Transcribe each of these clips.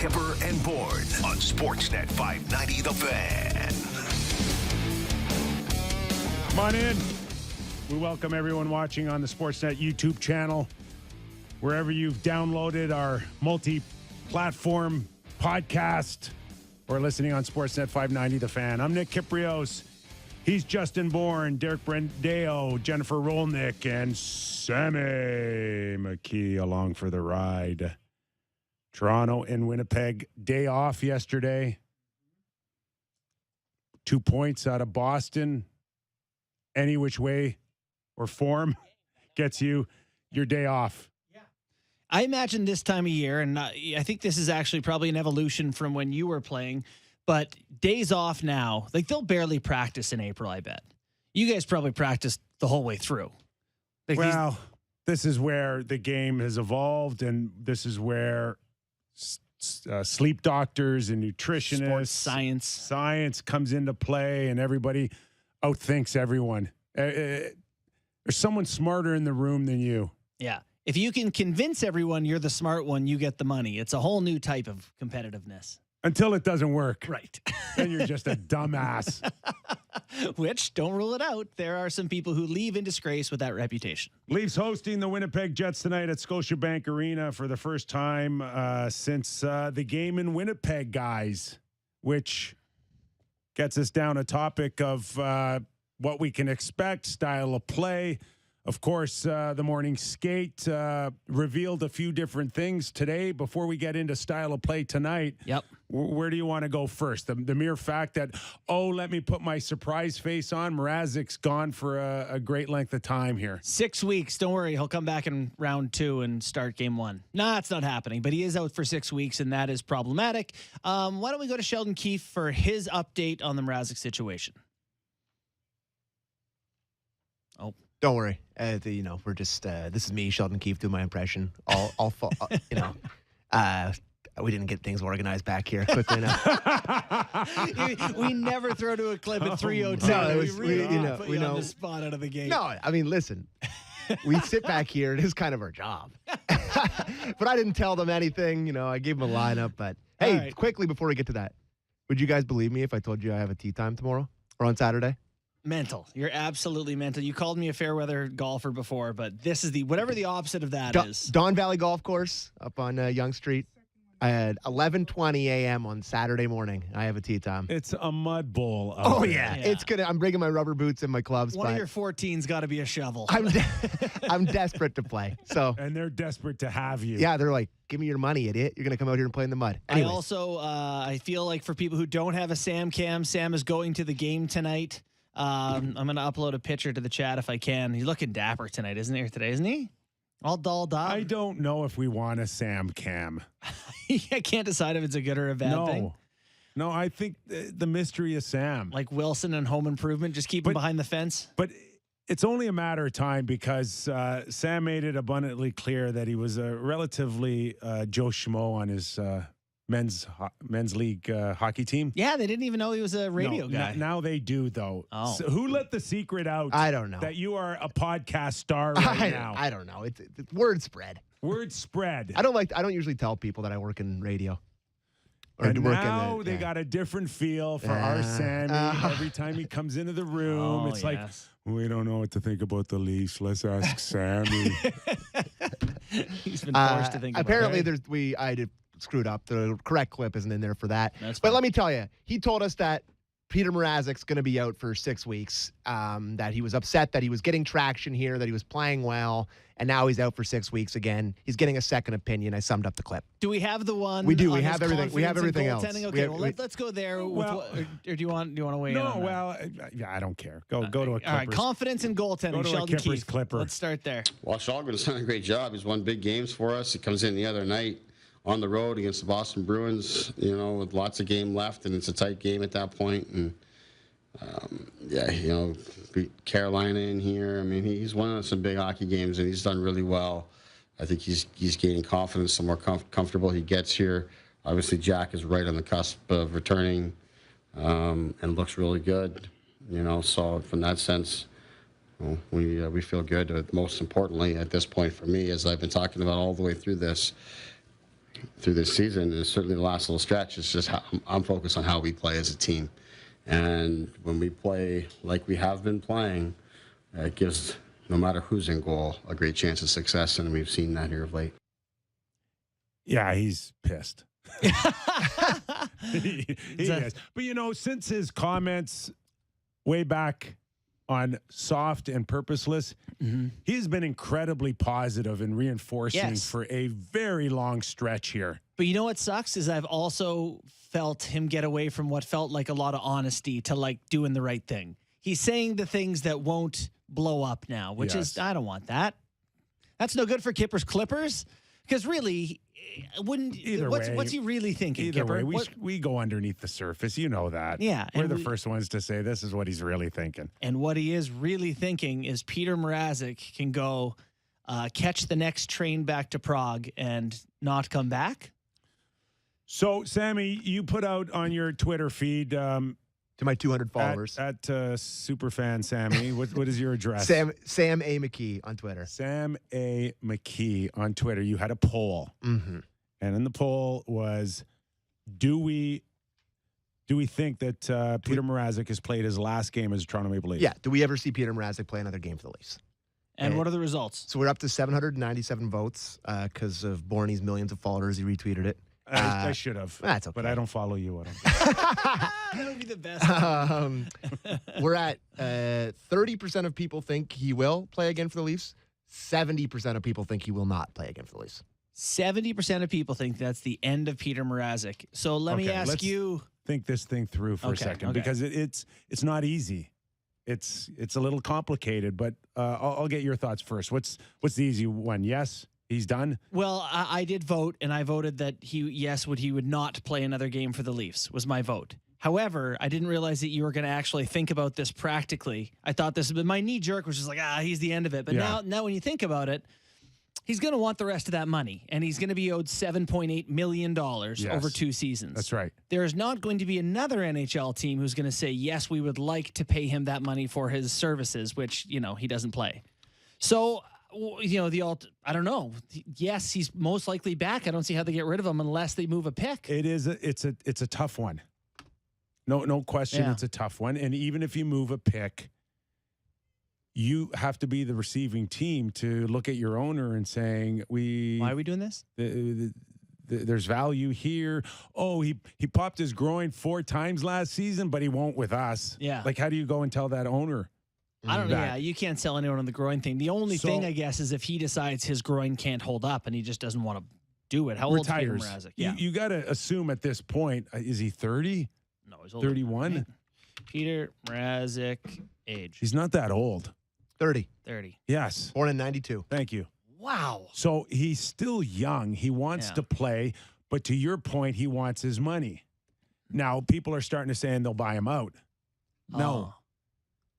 Kyper and Bourne on Sportsnet 590 The Fan. Come on in. We welcome everyone watching on the Sportsnet YouTube channel, wherever you've downloaded our multi-platform podcast or listening on Sportsnet 590 The Fan. I'm Nick Kypreos. He's Justin Bourne, Derek Brendeo, Jennifer Rolnick, and Sammy McKee along for the ride. Toronto and Winnipeg, day off yesterday. 2 points out of Boston. Any which way or form gets you your day off. Yeah. I imagine this time of year, and I think this is actually probably an evolution from when you were playing, but days off now, like they'll barely practice in April, I bet. You guys probably practiced the whole way through. Like well, this is where the game has evolved, and this is where sleep doctors and nutritionists, sports science comes into play, and everybody outthinks everyone. There's someone smarter in the room than you. Yeah. If you can convince everyone you're the smart one, you get the money. It's a whole new type of competitiveness. Until it doesn't work. Right. Then you're just a dumbass. Which, don't rule it out, there are some people who leave in disgrace with that reputation. Leafs hosting the Winnipeg Jets tonight at Scotiabank Arena for the first time since the game in Winnipeg, guys, which gets us down a topic of what we can expect, style of play. Of course, the morning skate revealed a few different things today. Before we get into style of play tonight, yep. Where do you want to go first? The mere fact that, let me put my surprise face on. Mrázek's gone for a great length of time here. 6 weeks. Don't worry. He'll come back in round 2 and start game 1. Nah, it's not happening, but he is out for 6 weeks, and that is problematic. Why don't we go to Sheldon Keefe for his update on the Mrázek situation? Oh. Don't worry. We're just, this is me, Sheldon Keefe, doing my impression. We didn't get things organized back here quickly enough. We never throw to a clip at 3:02. No, we know on the spot out of the gate. No, I mean, listen, we sit back here. It is kind of our job. But I didn't tell them anything. I gave them a lineup. But, hey, right. Quickly before we get to that, would you guys believe me if I told you I have a tee time tomorrow or on Saturday? Mental. You're absolutely mental. You called me a fair weather golfer before, but this is whatever the opposite of that is. Don Valley Golf Course up on Yonge Street. I had 11:20 a.m. on Saturday morning. I have a tee time. It's a mud bowl. Yeah. It's gonna. I'm bringing my rubber boots and my clubs. One of your 14's got to be a shovel. I'm desperate to play. So and they're desperate to have you. Yeah, they're like, give me your money, idiot. You're gonna come out here and play in the mud. Anyways. I also I feel like for people who don't have a Sam cam, Sam is going to the game tonight. I'm going to upload a picture to the chat if I can. He's looking dapper tonight, isn't he? All dolled up. I don't know if we want a Sam cam. I can't decide if it's a good or a bad thing. No, I think the mystery is Sam. Like Wilson and Home Improvement, just keep him behind the fence. But it's only a matter of time because Sam made it abundantly clear that he was a relatively Joe Schmo on his men's league hockey team. Yeah, they didn't even know he was a radio guy. Now they do, though. Oh. So who let the secret out? I don't know. That you are a podcast star right now. I don't know. It's word spread. Word spread. I don't usually tell people that I work in radio. And now they got a different feel for our Sammy. Every time he comes into the room, it's like, we don't know what to think about the Leafs. Let's ask Sammy. He's been forced to think about apparently, it. I did screwed up. The correct clip isn't in there for that. But let me tell you, he told us that Petr Mrazek's going to be out for 6 weeks, that he was upset that he was getting traction here, that he was playing well, and now he's out for 6 weeks again. He's getting a second opinion. I summed up the clip. Do we have the one? We do. We have everything. We have everything else. Okay, let's go there. Or do you want to weigh in on that? I don't care. Go to a Clippers. All right, confidence in goaltending. Go to Sheldon a Kypers Keefe. Clipper. Let's start there. Well, Shalgren has done a great job. He's won big games for us. He comes in the other night on the road against the Boston Bruins, with lots of game left, and it's a tight game at that point. And beat Carolina in here. I mean, he's won some big hockey games, and he's done really well. I think he's gaining confidence. The more comfortable he gets here, obviously Jack is right on the cusp of returning, and looks really good. So from that sense, we feel good. But most importantly, at this point for me, as I've been talking about all the way through this, through this season, and certainly the last little stretch, it's just how I'm focused on how we play as a team. And when we play like we have been playing, it gives, no matter who's in goal, a great chance of success, and we've seen that here of late. Yeah, he's pissed. he is. But, since his comments way back on soft and purposeless, he's been incredibly positive and reinforcing for a very long stretch here. But you know what sucks is I've also felt him get away from what felt like a lot of honesty to like doing the right thing. He's saying the things that won't blow up now, which is, I don't want that. That's no good for Kyper's Clippers. Because really, what's he really thinking? Either Kyper? way, we go underneath the surface. You know that. Yeah. We're the first ones to say this is what he's really thinking. And what he is really thinking is Petr Mrázek can go catch the next train back to Prague and not come back. So, Sammy, you put out on your Twitter feed to my 200 followers at Superfan Sammy. What is your address? Sam A. McKee on Twitter. Sam A. McKee on Twitter. You had a poll, and in the poll was, do we think that Petr Mrázek has played his last game as a Toronto Maple Leaf? Yeah. Do we ever see Petr Mrázek play another game for the Leafs? And what are the results? So we're up to 797 votes because of Bourne's millions of followers. He retweeted it. I should have. That's okay. But I don't follow you. That would be the best. We're at 30% of people think he will play again for the Leafs. 70% of people think he will not play again for the Leafs. 70% of people think that's the end of Petr Mrázek. So let me ask you. Think this thing through for a second because it's not easy. It's a little complicated, but I'll get your thoughts first. What's the easy one? Yes. He's done? Well, I did vote, and I voted that he would not play another game for the Leafs, was my vote. However, I didn't realize that you were going to actually think about this practically. I thought my knee jerk was just like, he's the end of it. But now when you think about it, he's going to want the rest of that money, and he's going to be owed $7.8 million over 2 seasons. That's right. There is not going to be another NHL team who's going to say, yes, we would like to pay him that money for his services, which, he doesn't play. So... I don't know. Yes, he's most likely back. I don't see how they get rid of him unless they move a pick. It's a tough one. No question. Yeah. It's a tough one. And even if you move a pick, you have to be the receiving team to look at your owner and saying, why are we doing this? There's value here. Oh, he popped his groin 4 times last season, but he won't with us. Yeah. Like, how do you go and tell that owner? I don't know. Yeah, you can't sell anyone on the groin thing. The only thing, I guess, is if he decides his groin can't hold up and he just doesn't want to do it. How old is Petr Mrázek? Yeah. You got to assume at this point, is he 30? No, he's older. 31? Right? Petr Mrázek, age. He's not that old. 30. Yes. Born in 92. Thank you. Wow. So he's still young. He wants to play, but to your point, he wants his money. Now, people are starting to say they'll buy him out. No.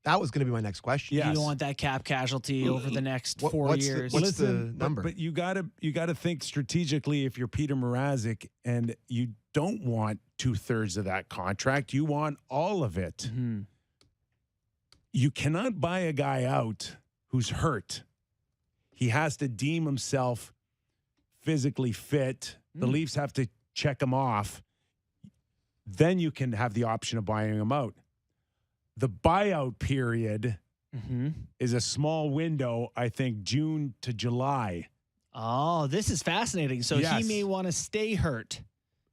That was going to be my next question. Yes. You don't want that cap casualty over the next 4 years. What's the number? But you gotta think strategically if you're Petr Mrázek and you don't want 2/3 of that contract. You want all of it. Mm-hmm. You cannot buy a guy out who's hurt. He has to deem himself physically fit. The Leafs have to check him off. Then you can have the option of buying him out. The buyout period is a small window, I think, June to July. Oh, this is fascinating. So he may want to stay hurt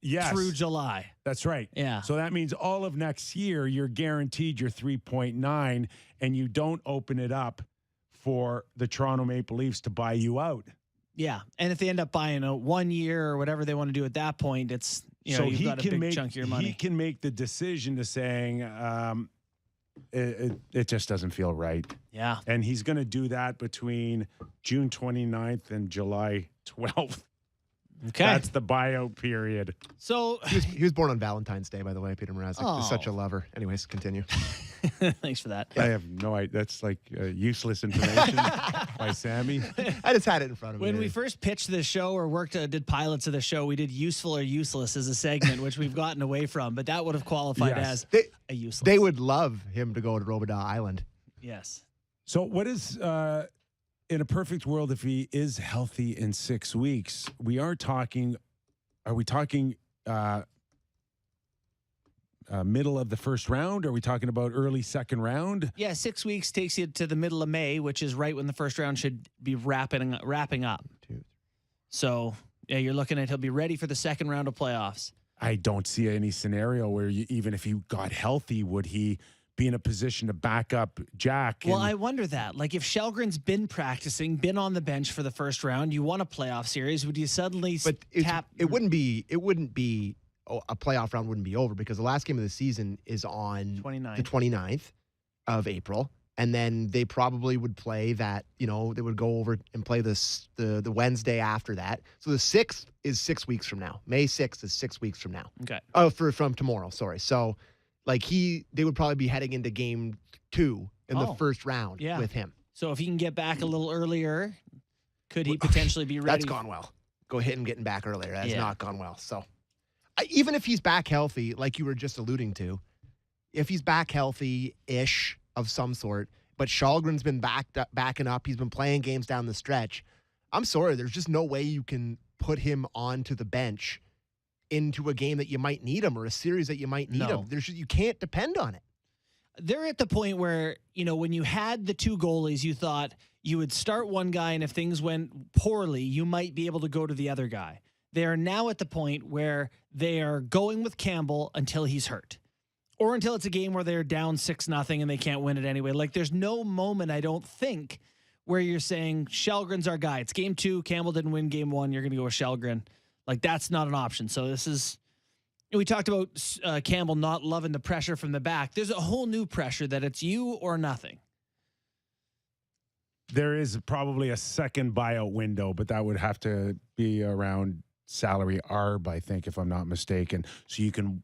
through July. That's right. Yeah. So that means all of next year, you're guaranteed your 3.9, and you don't open it up for the Toronto Maple Leafs to buy you out. Yeah. And if they end up buying a 1 year or whatever they want to do at that point, it's, you've got a big chunk of your money. He can make the decision to saying, it just doesn't feel right. Yeah. And he's going to do that between June 29th and July 12th. Okay. That's the buyout period. So he was born on Valentine's Day, by the way, Petr Mrázek. He's such a lover. Anyways, continue. Thanks for that. I have no idea. That's like useless information by Sammy. I just had it in front of me. When we first pitched this show or did pilots of the show, we did useful or useless as a segment, which we've gotten away from, but that would have qualified as a useless. They would love him to go to Robidas Island. Yes. So what is, in a perfect world, if he is healthy in 6 weeks, we are talking are we talking middle of the first round? Are we talking about early second round? Yeah, 6 weeks takes you to the middle of May, which is right when the first round should be wrapping up. So, yeah, you're looking at he'll be ready for the second round of playoffs. I don't see any scenario where even if he got healthy, would he be in a position to back up Jack? Well, I wonder that. Like, if Shelgren's been practicing, been on the bench for the first round, you won a playoff series, would you suddenly tap? It wouldn't be. A playoff round wouldn't be over because the last game of the season is on the 29th of April. And then they probably would play that, they would go over and play the Wednesday after that. So the 6th is 6 weeks from now. May 6th is 6 weeks from now. Okay. Oh, from tomorrow, sorry. So, they would probably be heading into game 2 in the first round with him. So if he can get back a little earlier, could he potentially be ready? That's gone well. Go ahead and getting back earlier. That's not gone well. So even if he's back healthy, like you were just alluding to, if he's back healthy-ish of some sort, but Shalgren's been backing up, he's been playing games down the stretch, I'm sorry, there's just no way you can put him onto the bench into a game that you might need him or a series that you might need him. You can't depend on it. They're at the point where, when you had the two goalies, you thought you would start one guy, and if things went poorly, you might be able to go to the other guy. They are now at the point where they are going with Campbell until he's hurt or until it's a game where they're down 6-0 and they can't win it anyway. Like, there's no moment, I don't think, where you're saying Shelgren's our guy. It's game 2. Campbell didn't win game 1. You're going to go with Shelgren. Like, that's not an option. So this is, we talked about Campbell not loving the pressure from the back. There's a whole new pressure that it's you or nothing. There is probably a second buyout window, but that would have to be around salary arb, I think, if I'm not mistaken. So you can,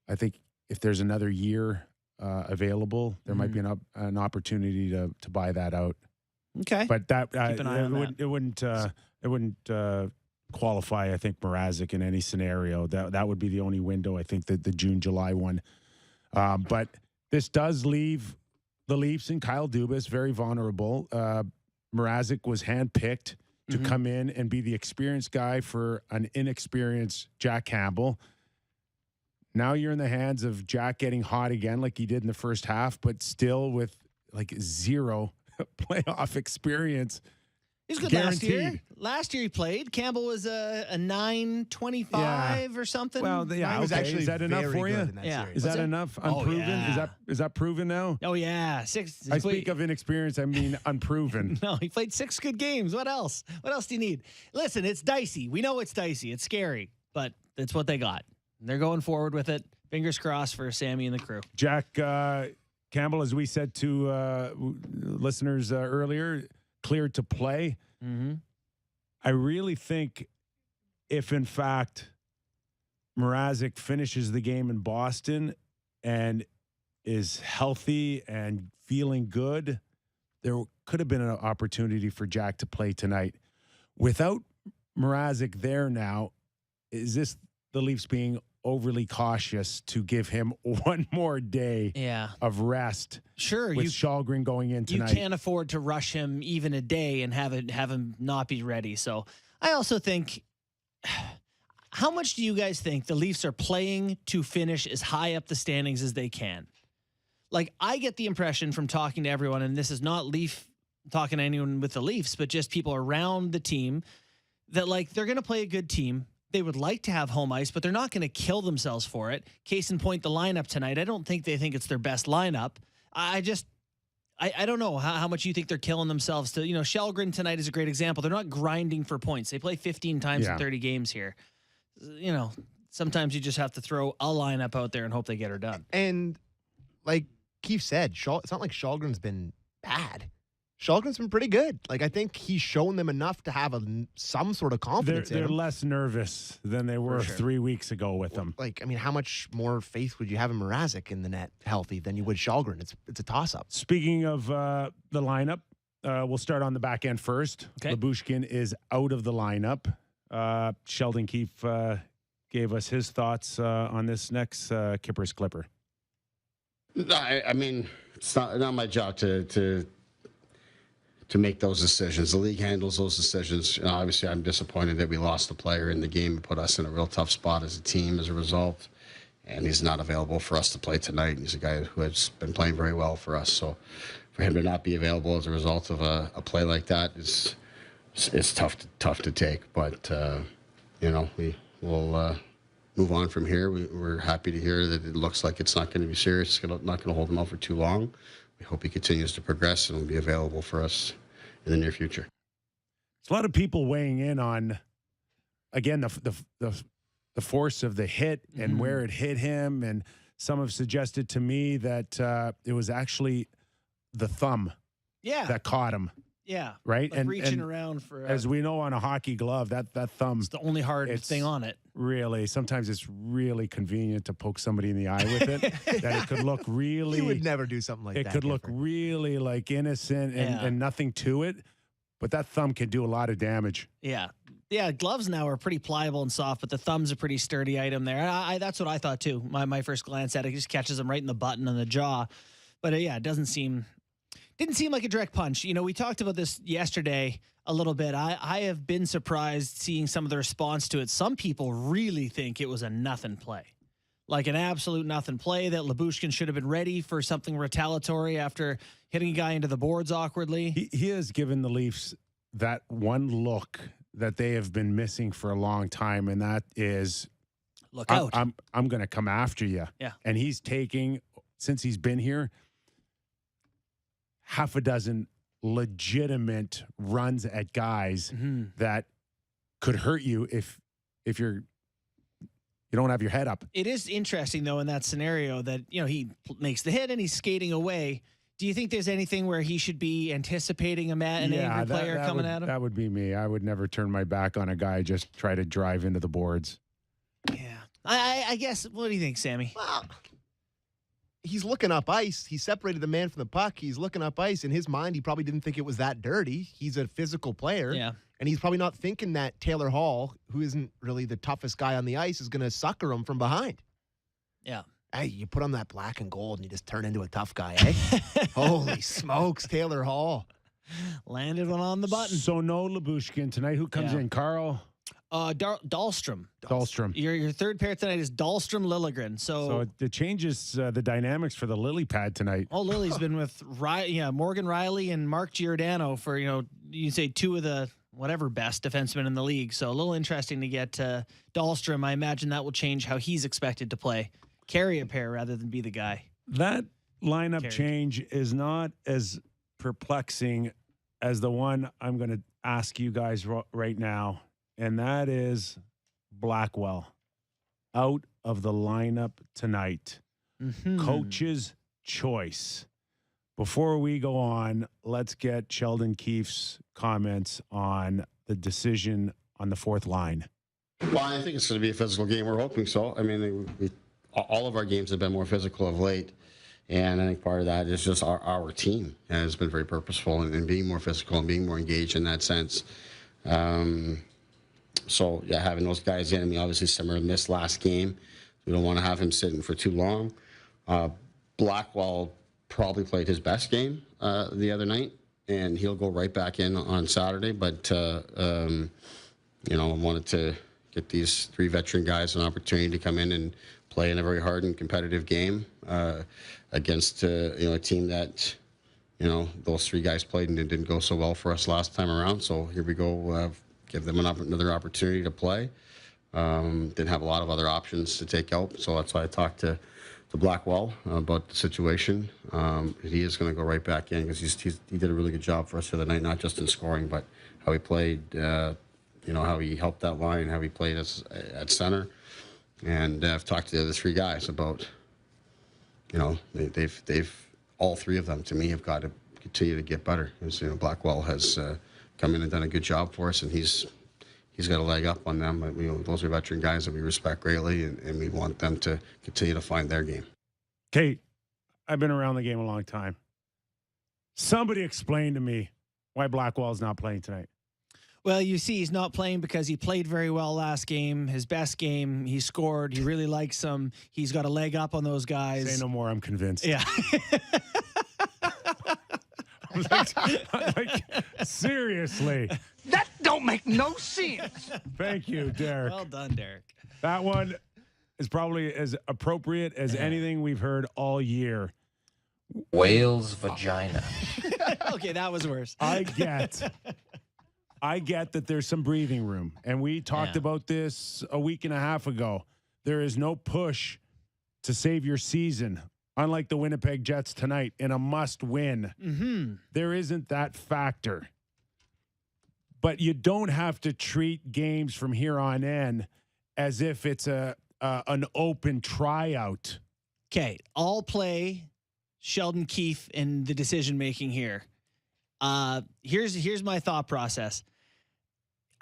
I think, if there's another year available, there might be an opportunity to buy that out. Okay, but that keep an eye on that. It wouldn't qualify. I think Mrázek in any scenario. That would be the only window. I think that the June-July one. But this does leave the Leafs and Kyle Dubas very vulnerable. Mrázek was handpicked to come in and be the experienced guy for an inexperienced Jack Campbell. Now you're in the hands of Jack getting hot again like he did in the first half, but still with like zero playoff experience. He's good guaranteed. Last year he played. Campbell was a 9.25 or something. Well, yeah, he was actually is that enough for you? Series. Is that enough? Unproven? Is that proven now? Oh yeah, 6. I speak of inexperience. I mean unproven. No, he played 6 good games. What else? What else do you need? Listen, it's dicey. We know it's dicey. It's scary, but it's what they got. They're going forward with it. Fingers crossed for Sammy and the crew. Jack Campbell, as we said to listeners earlier, cleared to play. I really think if, in fact, Mrázek finishes the game in Boston and is healthy and feeling good, there could have been an opportunity for Jack to play tonight. Without Mrázek there now, is this the Leafs being overly cautious to give him one more day of rest? Sure, with Shalgren going in tonight. You can't afford to rush him even a day and have him not be ready. So I also think, how much do you guys think the Leafs are playing to finish as high up the standings as they can? Like, I get the impression from talking to everyone, and this is not talking to anyone with the Leafs, but just people around the team, that like they're going to play a good team. They would like to have home ice, but they're not going to kill themselves for it. Case in point, the lineup tonight. I don't think they think it's their best lineup. I don't know how much you think they're killing themselves to, Shelgren tonight is a great example. They're not grinding for points. They play 15 times in 30 games here. Sometimes you just have to throw a lineup out there and hope they get her done. And like Keith said, it's not like Shalgren's been bad. Shalgren's been pretty good. Like, I think he's shown them enough to have some sort of confidence in him. They're less nervous than they were 3 weeks ago with him. Like, I mean, how much more faith would you have in Mrázek in the net healthy than you would Shalgren? It's a toss-up. Speaking of the lineup, we'll start on the back end first. Okay. Lyubushkin is out of the lineup. Sheldon Keefe gave us his thoughts on this next Kyper's Clipper. I mean, it's not my job to make those decisions. The league handles those decisions. Obviously, I'm disappointed that we lost the player in the game and put us in a real tough spot as a team as a result. And he's not available for us to play tonight. He's a guy who has been playing very well for us. So for him to not be available as a result of a play like that is tough to take. But, we will move on from here. We're happy to hear that it looks like it's not going to be serious. It's not going to hold him out for too long. We hope he continues to progress and will be available for us in the near future. There's a lot of people weighing in on, again, the force of the hit and where it hit him. And some have suggested to me that it was actually the thumb that caught him. Yeah. Right? Like reaching around for... as we know on a hockey glove, that thumb... It's the only hard thing on it. Really, sometimes it's really convenient to poke somebody in the eye with it. That it could look really... You would never do something like that. It could look really like innocent and nothing to it. But that thumb can do a lot of damage. Yeah. Yeah, gloves now are pretty pliable and soft, but the thumb's a pretty sturdy item there. That's what I thought too. My first glance at it just catches him right in the button and the jaw. But it didn't seem like a direct punch. We talked about this yesterday a little bit. I have been surprised seeing some of the response to it. Some people really think it was a nothing play. Like an absolute nothing play, that Lyubushkin should have been ready for something retaliatory after hitting a guy into the boards awkwardly. He has given the Leafs that one look that they have been missing for a long time, and that is, look out. I'm going to come after you. Yeah. And he's taking, since he's been here, half a dozen legitimate runs at guys that could hurt you if you don't have your head up. It is interesting, though, in that scenario that, he makes the hit and he's skating away. Do you think there's anything where he should be anticipating an angry player coming at him? That would be me. I would never turn my back on a guy, just try to drive into the boards. Yeah. I guess, what do you think, Sammy? Well, he's looking up ice. He separated the man from the puck. He's looking up ice. In his mind, he probably didn't think it was that dirty. He's a physical player. Yeah. And he's probably not thinking that Taylor Hall, who isn't really the toughest guy on the ice, is going to sucker him from behind. Yeah. Hey, you put on that black and gold and you just turn into a tough guy, eh? Holy smokes, Taylor Hall. Landed one on the button. So no Lyubushkin tonight. Who comes in? Carl? Dahlstrom. Dahlstrom. Your third pair tonight is Dahlstrom Liljegren. So it changes the dynamics for the lily pad tonight. Oh, Lily's been with Morgan Riley and Mark Giordano for, you say two of the whatever best defensemen in the league. So a little interesting to get Dahlstrom. I imagine that will change how he's expected to play. Carry a pair rather than be the guy. That lineup change is not as perplexing as the one I'm going to ask you guys right now, and that is Blackwell out of the lineup tonight. Coach's choice. Before we go on, let's get Sheldon Keefe's comments on the decision on the fourth line. Well, I think it's going to be a physical game. We're hoping so. I mean, all of our games have been more physical of late, and I think part of that is just our team has been very purposeful in being more physical and being more engaged in that sense. Having those guys in. I mean, obviously, Simmer missed last game. We don't want to have him sitting for too long. Blackwell probably played his best game the other night, and he'll go right back in on Saturday. But I wanted to get these three veteran guys an opportunity to come in and play in a very hard and competitive game against a team that those three guys played and it didn't go so well for us last time around. So here we go, give them another opportunity to play. Didn't have a lot of other options to take out, so that's why I talked to Blackwell about the situation. He is going to go right back in because he did a really good job for us the other night, not just in scoring, but how he played. How he helped that line, how he played us at center. And I've talked to the other three guys about, they've all three of them to me have got to continue to get better. As, Blackwell has come in and done a good job for us, and he's got a leg up on them. But those are veteran guys that we respect greatly, and we want them to continue to find their game. Kate, I've been around the game a long time. Somebody explain to me why Blackwell's not playing tonight. Well, you see, he's not playing because he played very well last game. His best game, he scored. He really likes him. He's got a leg up on those guys. Say no more. I'm convinced. Yeah. like, seriously. That don't make no sense. Thank you, Derek. Well done, Derek. That one is probably as appropriate as anything we've heard all year. Whale's vagina. Okay, that was worse. I get that there's some breathing room. And we talked about this a week and a half ago. There is no push to save your season, unlike the Winnipeg Jets tonight in a must win. Mm-hmm. There isn't that factor. But you don't have to treat games from here on in as if it's an open tryout. Okay, I'll play Sheldon Keefe in the decision making here. Here's my thought process.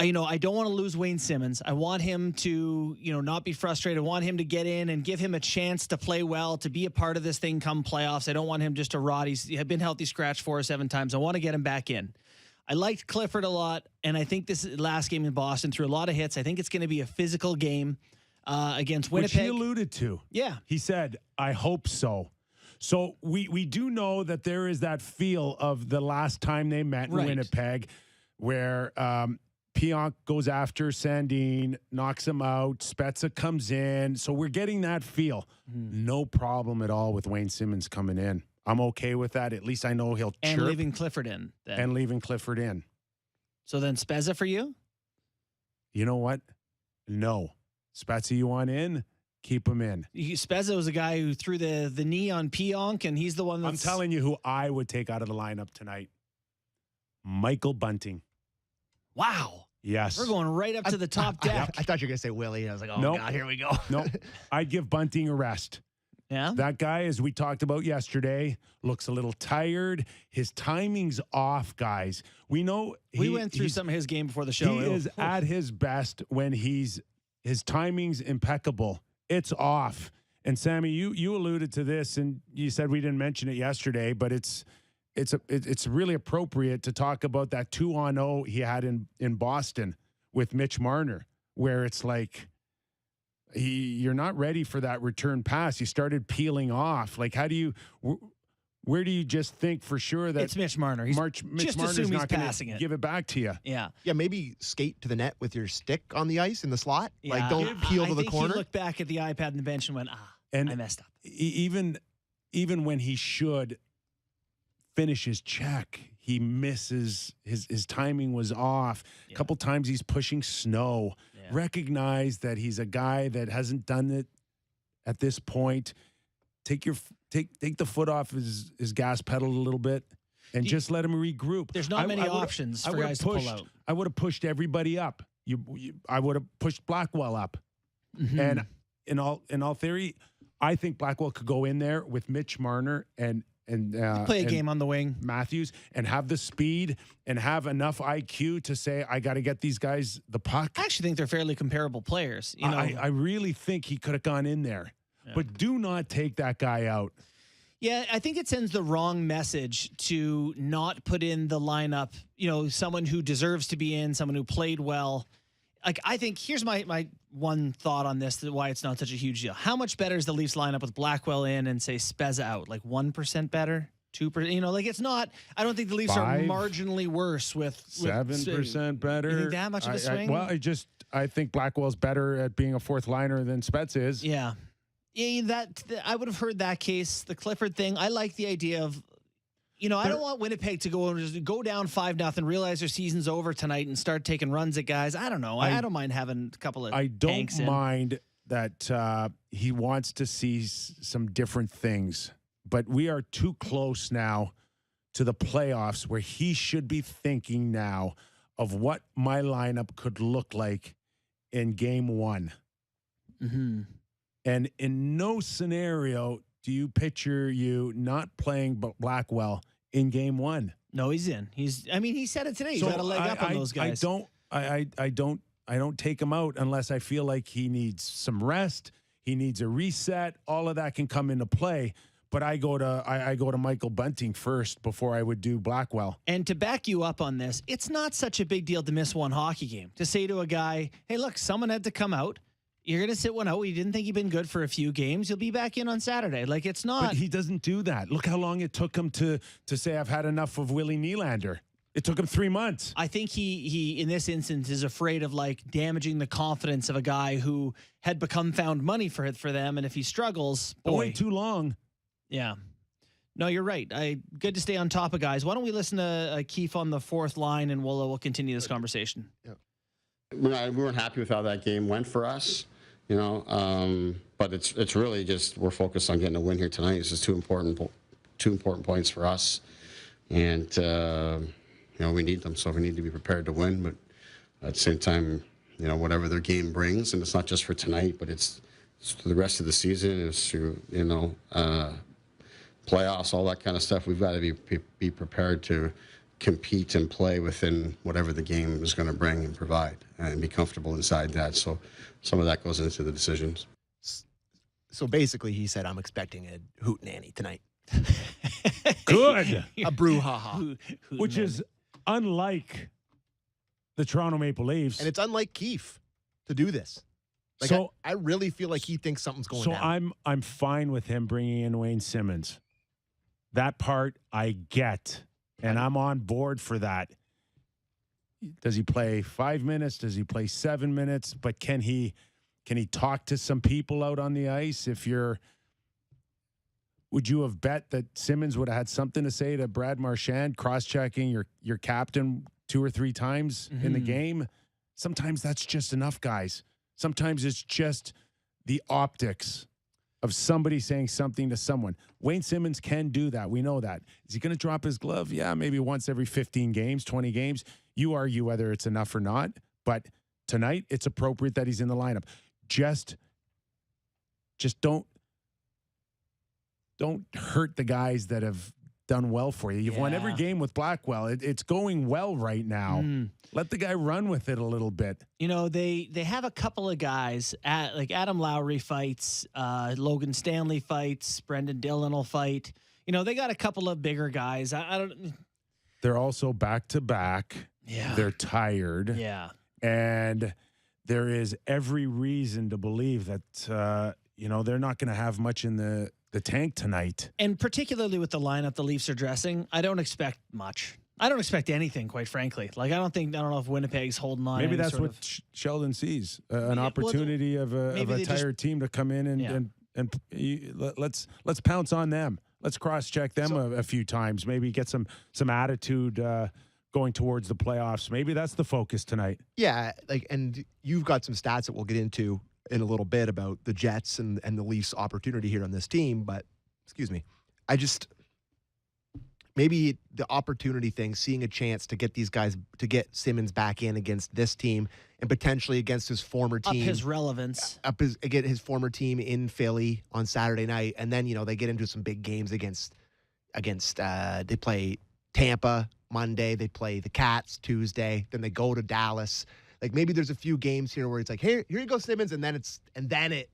I don't want to lose Wayne Simmons. I want him to, not be frustrated. I want him to get in and give him a chance to play well, to be a part of this thing come playoffs. I don't want him just to rot. He's been healthy scratch 4 or 7 times. I want to get him back in. I liked Clifford a lot, and I think this last game in Boston threw a lot of hits. I think it's going to be a physical game against Winnipeg. Which he alluded to. Yeah. He said, I hope so. So we do know that there is that feel of the last time they met in Winnipeg where Pionk goes after Sandin, knocks him out, Spezza comes in. So we're getting that feel. No problem at all with Wayne Simmons coming in. I'm okay with that. At least I know he'll and chirp. leaving Clifford in. Then. And leaving Clifford in. So then Spezza for you? You know what? No. Spezza you want in? Keep him in. Spezza was a guy who threw the knee on Pionk, and he's the one that's... I'm telling you who I would take out of the lineup tonight. Michael Bunting. Wow. Yes. We're going right up to the top deck. I thought you were going to say Willie. And I was like, oh, Nope. God, here we go. No, I'd give Bunting a rest. Yeah. That guy, as we talked about yesterday, looks a little tired. His timing's off, guys. We know we went through some of his game before the show. He is at his best when his timing's impeccable. It's off. And Sammy, you alluded to this, and you said we didn't mention it yesterday, but it's really appropriate to talk about that 2-on-0 he had in Boston with Mitch Marner, where it's like you're not ready for that return pass. You started peeling off. Like, where do you just think for sure that it's Mitch Marner? Mitch Marner's not going passing to it. give it back to you? Yeah. Yeah, maybe skate to the net with your stick on the ice in the slot. Yeah. Like, don't peel to the corner. He looked back at the iPad and the bench and went, I messed up. Even when he should finish his check, he misses. His timing was off. A couple times he's pushing snow. Yeah. Recognize that he's a guy that hasn't done it at this point. Take the foot off his gas pedal a little bit and just let him regroup. There's not many options for guys to pull out. I would have pushed everybody up. I would have pushed Blackwell up. Mm-hmm. And in all theory, I think Blackwell could go in there with Mitch Marner and play a game on the wing, Matthews, and have the speed and have enough IQ to say, I got to get these guys the puck. I actually think they're fairly comparable players. I really think he could have gone in there, but do not take that guy out. Yeah, I think it sends the wrong message to not put in the lineup, someone who deserves to be in, someone who played well. Like, I think here's my one thought on this, why it's not such a huge deal. How much better is the Leafs lineup with Blackwell in and say Spezza out? Like 1% better, 2%. It's not. I don't think the Leafs are marginally worse with 7% better. You think that much of a swing? I think Blackwell's better at being a fourth liner than Spezza is. Yeah. I would have heard that case. The Clifford thing. I like the idea of. I don't want Winnipeg to go down 5-0, realize their season's over tonight, and start taking runs at guys. I don't know. I don't mind having a couple of. I don't mind that he wants to see some different things, but we are too close now to the playoffs where he should be thinking now of what my lineup could look like in game 1. Mm-hmm. And in no scenario do you picture you not playing Blackwell in game 1? No, he's in. He said it today. He's got a leg up on those guys. I don't take him out unless I feel like he needs some rest. He needs a reset. All of that can come into play. But I go to Michael Bunting first before I would do Blackwell. And to back you up on this, it's not such a big deal to miss one hockey game. To say to a guy, hey, look, someone had to come out. You're going to sit one out. You didn't think he'd been good for a few games. You'll be back in on Saturday. Like, it's not. But he doesn't do that. Look how long it took him to say, I've had enough of Willie Nylander. It took him 3 months. I think he in this instance is afraid of like damaging the confidence of a guy who had become found money for them. And if he struggles, boy. Don't wait too long. Yeah. No, you're right. Good to stay on top of guys. Why don't we listen to Keefe on the fourth line, and we'll continue this conversation. Yeah. We weren't happy with how that game went for us, but it's really just we're focused on getting a win here tonight. It's just two important points for us, and we need them, so we need to be prepared to win. But at the same time, whatever their game brings, and it's not just for tonight, but it's for the rest of the season. It's through playoffs, all that kind of stuff. We've got to be prepared to compete and play within whatever the game is going to bring and provide, and be comfortable inside that. So some of that goes into the decisions. So basically, he said, I'm expecting a hootenanny tonight. Good. A brouhaha. Which is unlike the Toronto Maple Leafs. And it's unlike Keefe to do this. Like, So- I really feel like he thinks something's going So down. I'm fine with him bringing in Wayne Simmons. That part I get, and I'm on board for that. Does he play 5 minutes? Does he play 7 minutes? But can he talk to some people out on the ice? Would you have bet that Simmons would have had something to say to Brad Marchand, cross-checking your captain 2 or 3 times in the game? Sometimes that's just enough, guys. Sometimes it's just the optics of somebody saying something to someone. Wayne Simmons can do that. We know that. Is he going to drop his glove? Yeah, maybe once every 15 games, 20 games. You argue whether it's enough or not. But tonight, it's appropriate that he's in the lineup. Just don't hurt the guys that have done well for you. You've won every game with Blackwell. It's going well right now. Let the guy run with it a little bit. They have a couple of guys like Adam Lowry fights, Logan Stanley fights, Brendan Dillon will fight. They got a couple of bigger guys. I don't. They're also back to back. Yeah. They're tired. Yeah. And there is every reason to believe that they're not going to have much in the tank tonight. And particularly with the lineup the Leafs are dressing, I don't expect much. I don't expect anything, quite frankly. Like, I don't know if Winnipeg's holding on. Maybe that's what Sheldon sees, an opportunity of a tired team to come in and let's pounce on them. Let's cross-check them a few times. Maybe get some attitude going towards the playoffs. Maybe that's the focus tonight. Yeah, and you've got some stats that we'll get into in a little bit about the Jets and the Leafs' opportunity here on this team. But, excuse me, maybe the opportunity thing, seeing a chance to get these guys, to get Simmons back in against this team and potentially against his former team. Up his relevance. Get his former team in Philly on Saturday night. And then, they get into some big games against they play Tampa Monday. They play the Cats Tuesday. Then they go to Dallas. Like, maybe there's a few games here where it's like, here you go, Simmons, and then it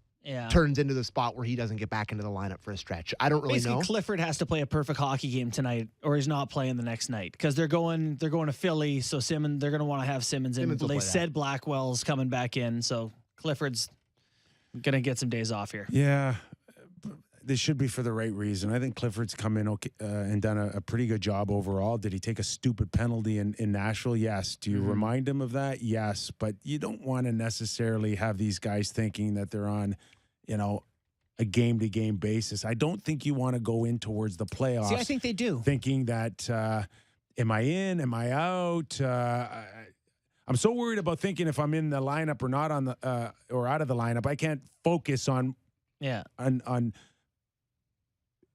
turns into the spot where he doesn't get back into the lineup for a stretch. I don't really know. Clifford has to play a perfect hockey game tonight, or he's not playing the next night because they're going to Philly. So they're going to want to have Simmons in. They said Blackwell's coming back in, so Clifford's going to get some days off here. Yeah. This should be for the right reason. I think Clifford's come in and done a pretty good job overall. Did he take a stupid penalty in Nashville? Yes. Do you remind him of that? Yes. But you don't want to necessarily have these guys thinking that they're on, a game-to-game basis. I don't think you want to go in towards the playoffs. See, I think they do. Thinking that, am I in? Am I out? I'm so worried about thinking if I'm in the lineup or not on the or out of the lineup. I can't focus on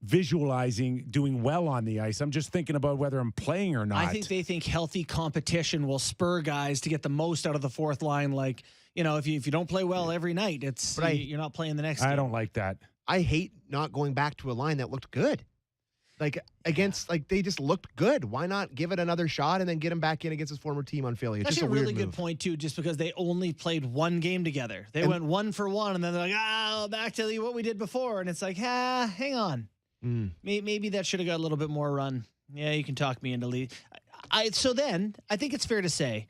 visualizing doing well on the ice. I'm just thinking about whether I'm playing or not. I think they think healthy competition will spur guys to get the most out of the fourth line. Like, if you don't play well every night, you're not playing the next game. I don't like that. I hate not going back to a line that looked good. They just looked good. Why not give it another shot and then get him back in against his former team on Philly? It's actually just a weird really good point, too, just because they only played one game together. They went 1 for 1, and then they're like, back to what we did before. And it's like, hang on. Maybe that should have got a little bit more run. Yeah, you can talk me into lead. So then, I think it's fair to say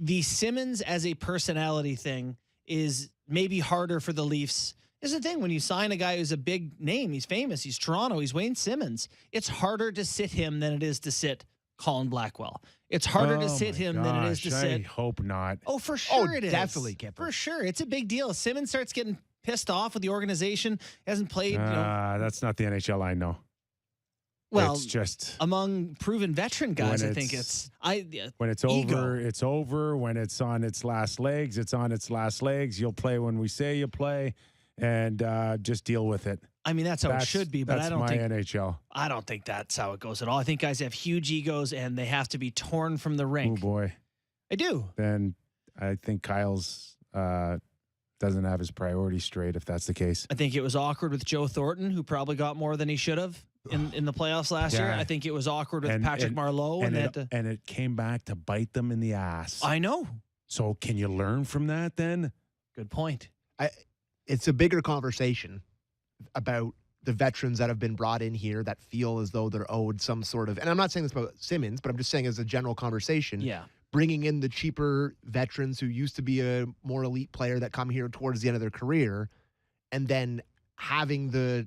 the Simmons as a personality thing is maybe harder for the Leafs. Is the thing when you sign a guy who's a big name, he's famous, he's Toronto, he's Wayne Simmons. It's harder to sit him than it is to sit Colin Blackwell. It's harder to sit him than it is to sit. I hope not. Oh, for sure it is. Definitely, Kyper. For sure. It's a big deal. Simmons starts getting pissed off with the organization, hasn't played. That's not the NHL I know. Well, it's just among proven veteran guys, I think when it's ego. over, it's over. When it's on its last legs, it's on its last legs. You'll play when we say you play, and just deal with it. I mean, that's how it should be, but I don't think NHL. I don't think that's how it goes at all. I think guys have huge egos and they have to be torn from the Oh rink. boy, I do. Then I think Kyle's doesn't have his priorities straight. If that's the case, I think it was awkward with Joe Thornton, who probably got more than he should have in the playoffs last year. I think it was awkward with Patrick Marleau, and it came back to bite them in the ass. I know. So can you learn from that then? Good point. It's a bigger conversation about the veterans that have been brought in here that feel as though they're owed some sort of, and I'm not saying this about Simmons, but I'm just saying as a general conversation. Yeah. Bringing in the cheaper veterans who used to be a more elite player that come here towards the end of their career, and then having the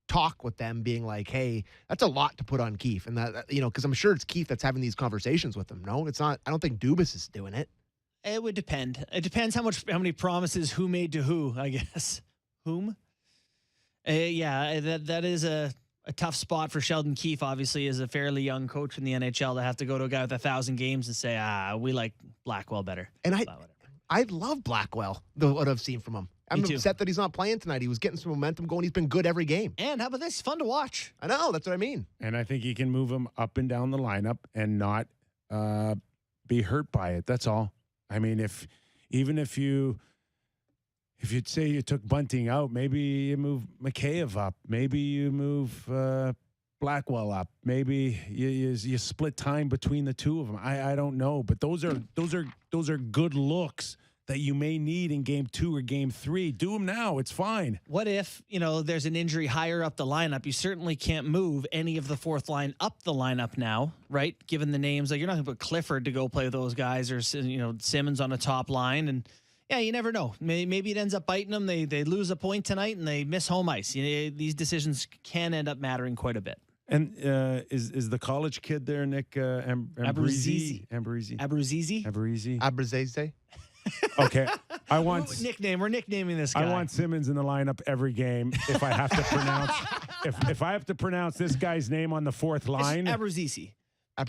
talk with them being like, hey, that's a lot to put on Keefe. And that, because I'm sure it's Keefe that's having these conversations with them. No, it's not. I don't think Dubas is doing it. It would depend. It depends how many promises who made to who, I guess. Whom? That is a tough spot for Sheldon Keefe, obviously, as a fairly young coach in the NHL, to have to go to a guy with 1,000 games and say, we like Blackwell better. And I love Blackwell, what I've seen from him. I'm upset that he's not playing tonight. He was getting some momentum going. He's been good every game. And how about this? Fun to watch. I know. That's what I mean. And I think he can move him up and down the lineup and not be hurt by it. That's all. I mean, if you'd say you took Bunting out, maybe you move Mikheyev up. Maybe you move Blackwell up. Maybe you split time between the two of them. I don't know, but those are good looks that you may need in game 2 or game 3. Do them now. It's fine. What if, there's an injury higher up the lineup? You certainly can't move any of the fourth line up the lineup now, right? Given the names, like you're not going to put Clifford to go play with those guys or, Simmons on a top line. And yeah, you never know. Maybe it ends up biting them. They lose a point tonight and they miss home ice. These decisions can end up mattering quite a bit. And is the college kid there, Nick Abruzzese? Abruzzese? Okay, We're nicknaming this guy. I want Simmons in the lineup every game. If I have to pronounce, if I have to pronounce this guy's name on the fourth line, Abruzzese. That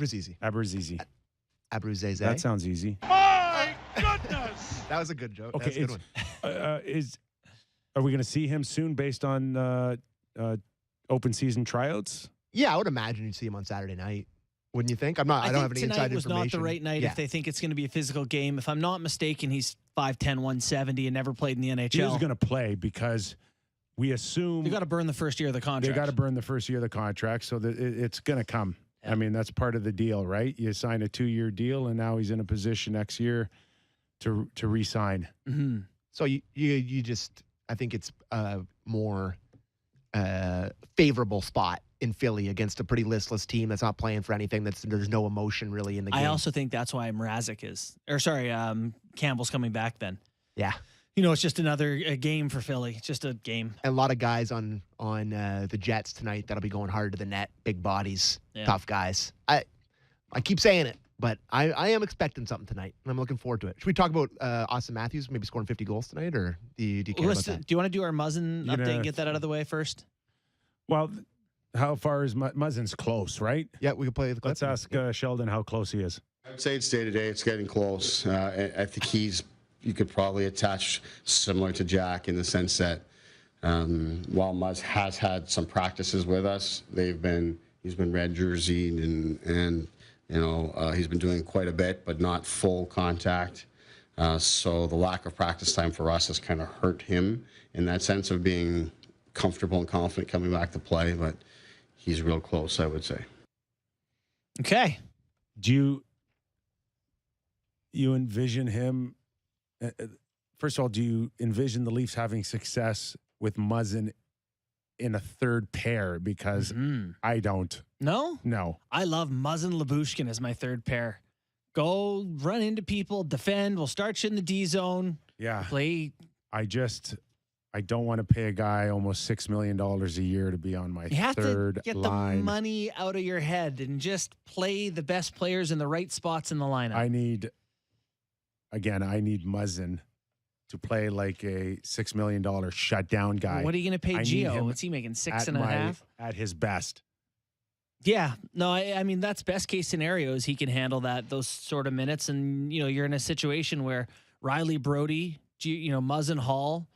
sounds easy. My goodness! That was a good joke. Okay, that's a good one. Are we going to see him soon based on open season tryouts? Yeah, I would imagine you'd see him on Saturday night. Wouldn't you think? I don't have any inside information. Tonight was not the right night if they think it's going to be a physical game. If I'm not mistaken, he's 5'10", 170 and never played in the NHL. He was going to play because we assume... They got to burn the first year of the contract. They got to burn the first year of the contract, so that it's going to come. Yeah. I mean, that's part of the deal, right? You sign a 2-year deal, and now he's in a position next year to re-sign. Mm-hmm. So you just... I think it's a more favorable spot in Philly against a pretty listless team that's not playing for anything. There's no emotion really in the game. I also think that's why Mrázek Campbell's coming back then. Yeah. It's just another game for Philly. It's just a game. And a lot of guys on the Jets tonight that'll be going hard to the net. Big bodies, tough guys. I keep saying it, but I am expecting something tonight, and I'm looking forward to it. Should we talk about Austin Matthews maybe scoring 50 goals tonight, or do you care about that? Do you want to do our Muzzin update and get that out of the way first? Well, how far is Muzzin's close, right? Yeah, we can play the clip. Let's ask Sheldon how close he is. I'd say it's day to day. It's getting close. I think you could probably attach similar to Jack in the sense that while Muzz has had some practices with us, he's been red jerseyed and he's been doing quite a bit, but not full contact. So the lack of practice time for us has kind of hurt him in that sense of being comfortable and confident coming back to play, but he's real close, I would say. Okay. Do you envision him? First of all, do you envision the Leafs having success with Muzzin in a third pair? Because I don't. No? I love Muzzin Lyubushkin as my third pair. Go run into people, defend. We'll start you in the D zone. Yeah. Play I don't want to pay a guy almost $6 million a year to be on my You have third to get line. the money out of your head and just play the best players in the right spots in the lineup. I need Muzzin to play like a $6 million shutdown guy. What are you going to pay I need Gio? him What's he making? Six at and a half? At his best. Yeah. No, I mean, that's best case scenario is he can handle those sort of minutes. And, you're in a situation where Riley Brody, Muzzin Hall,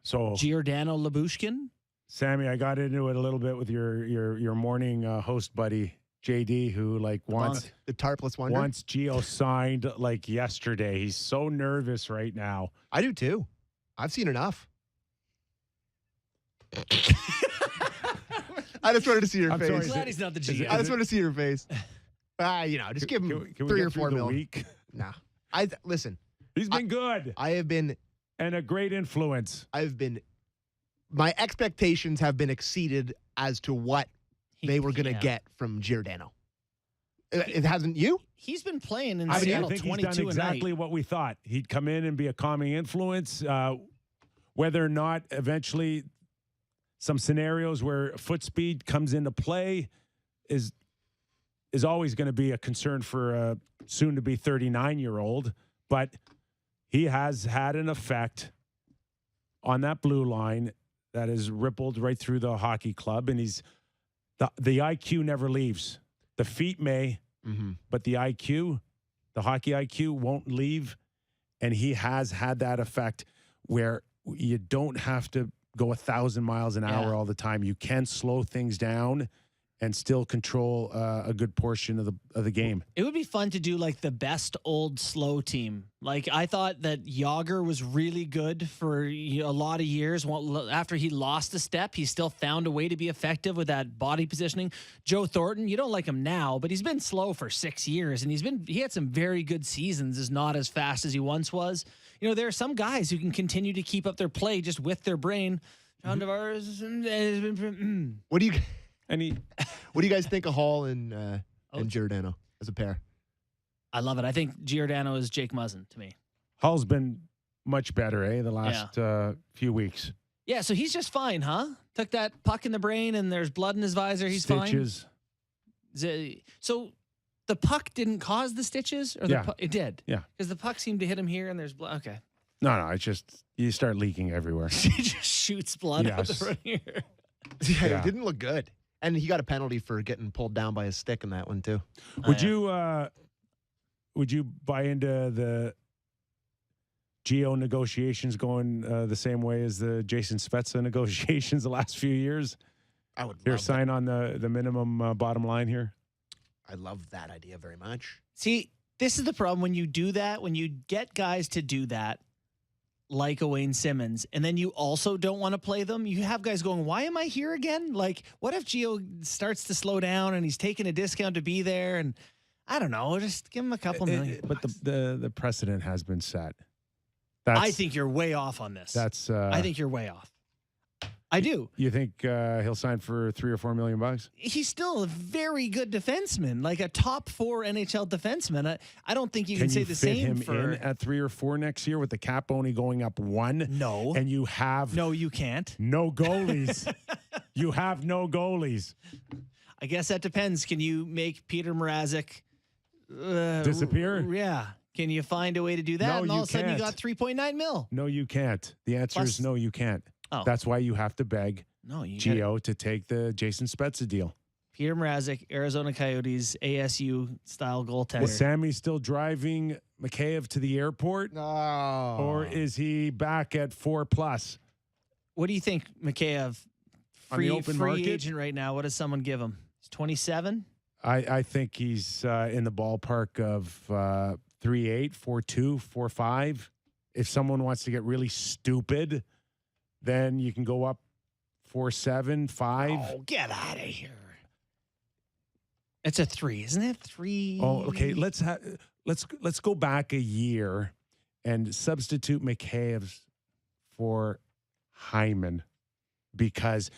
So Giordano Labushkin. Sammy, I got into it a little bit with your morning host buddy JD, who wants The Tarpless Wonder. wants Gio signed like yesterday. He's so nervous right now. I do too. I've seen enough. I just wanted to see your I'm face. sorry, I'm glad he's not the GM. I just want to see your face. Just give him Can we 3 get or through 4 the mil. week? Nah. Listen. He's been good I have been. and a great influence. My expectations have been exceeded as to what they were going to get from Giordano. It hasn't you? He's been playing in I Seattle think 22 he's done exactly a night. what we thought. He'd come in and be a calming influence. Whether or not eventually some scenarios where foot speed comes into play is always going to be a concern for a soon-to-be 39-year-old. But he has had an effect on that blue line that has rippled right through the hockey club, and the IQ never leaves. The feet may, but the IQ, the hockey IQ, won't leave, and he has had that effect where you don't have to go 1,000 miles an hour all the time. You can slow things down and still control a good portion of the game. It would be fun to do the best old slow team. I thought that Yager was really good for a lot of years. After he lost a step, he still found a way to be effective with that body positioning. Joe Thornton, you don't like him now, but he's been slow for 6 years, and he had some very good seasons. Is not as fast as he once was. There are some guys who can continue to keep up their play just with their brain. John Tavares. What do you? And What do you guys think of Hall and Giordano as a pair? I love it. I think Giordano is Jake Muzzin to me. Hull's been much better, the last few weeks. Yeah, so he's just fine, huh? Took that puck in the brain and there's blood in his visor. He's Stitches. fine. So the puck didn't cause the stitches? Or it did? Yeah. Because the puck seemed to hit him here and there's blood. Okay. No, it's just you start leaking everywhere. He just shoots blood out the Yes. front here. Yeah, it didn't look good. And he got a penalty for getting pulled down by his stick in that one too. Would you buy into the Gio negotiations going the same way as the Jason Spezza negotiations the last few years? I would They're love sign on the minimum bottom line here. I love that idea very much. See, this is the problem when you do that, when you get guys to do that, like a Wayne Simmons, and then you also don't want to play them. You have guys going, why am I here again? What if Gio starts to slow down and he's taking a discount to be there? And I don't know, just give him a couple million. But the precedent has been set. I think you're way off on this. I think you're way off. I do. You think he'll sign for $3 or $4 million? He's still a very good defenseman, like a top 4 NHL defenseman. I don't think you can say the same Can you fit for him in at 3 or 4 next year with the cap only going up 1? No. And you have No, you can't. no goalies. You have no goalies. I guess that depends. Can you make Petr Mrázek Disappear? Yeah. Can you find a way to do that? No, and all you of a sudden can't. you got 3.9 mil. No, you can't. The answer Plus- is no, you can't. Oh. That's why you have to beg No, you Gio to take the Jason Spezza deal. Petr Mrázek, Arizona Coyotes, ASU style goaltender. Is Sammy still driving Mikheyev to the airport? No. Or is he back at 4+? What do you think, Mikheyev? On the open free market? agent right now. What does someone give him? He's 27. I think he's in the ballpark of 3.8, 4.2, 4.5. If someone wants to get really stupid, then you can go up 4.7, 5. Oh, get out of here! It's a 3, isn't it? 3. Oh, okay. Let's go back a year and substitute Mikheyev for Hyman, because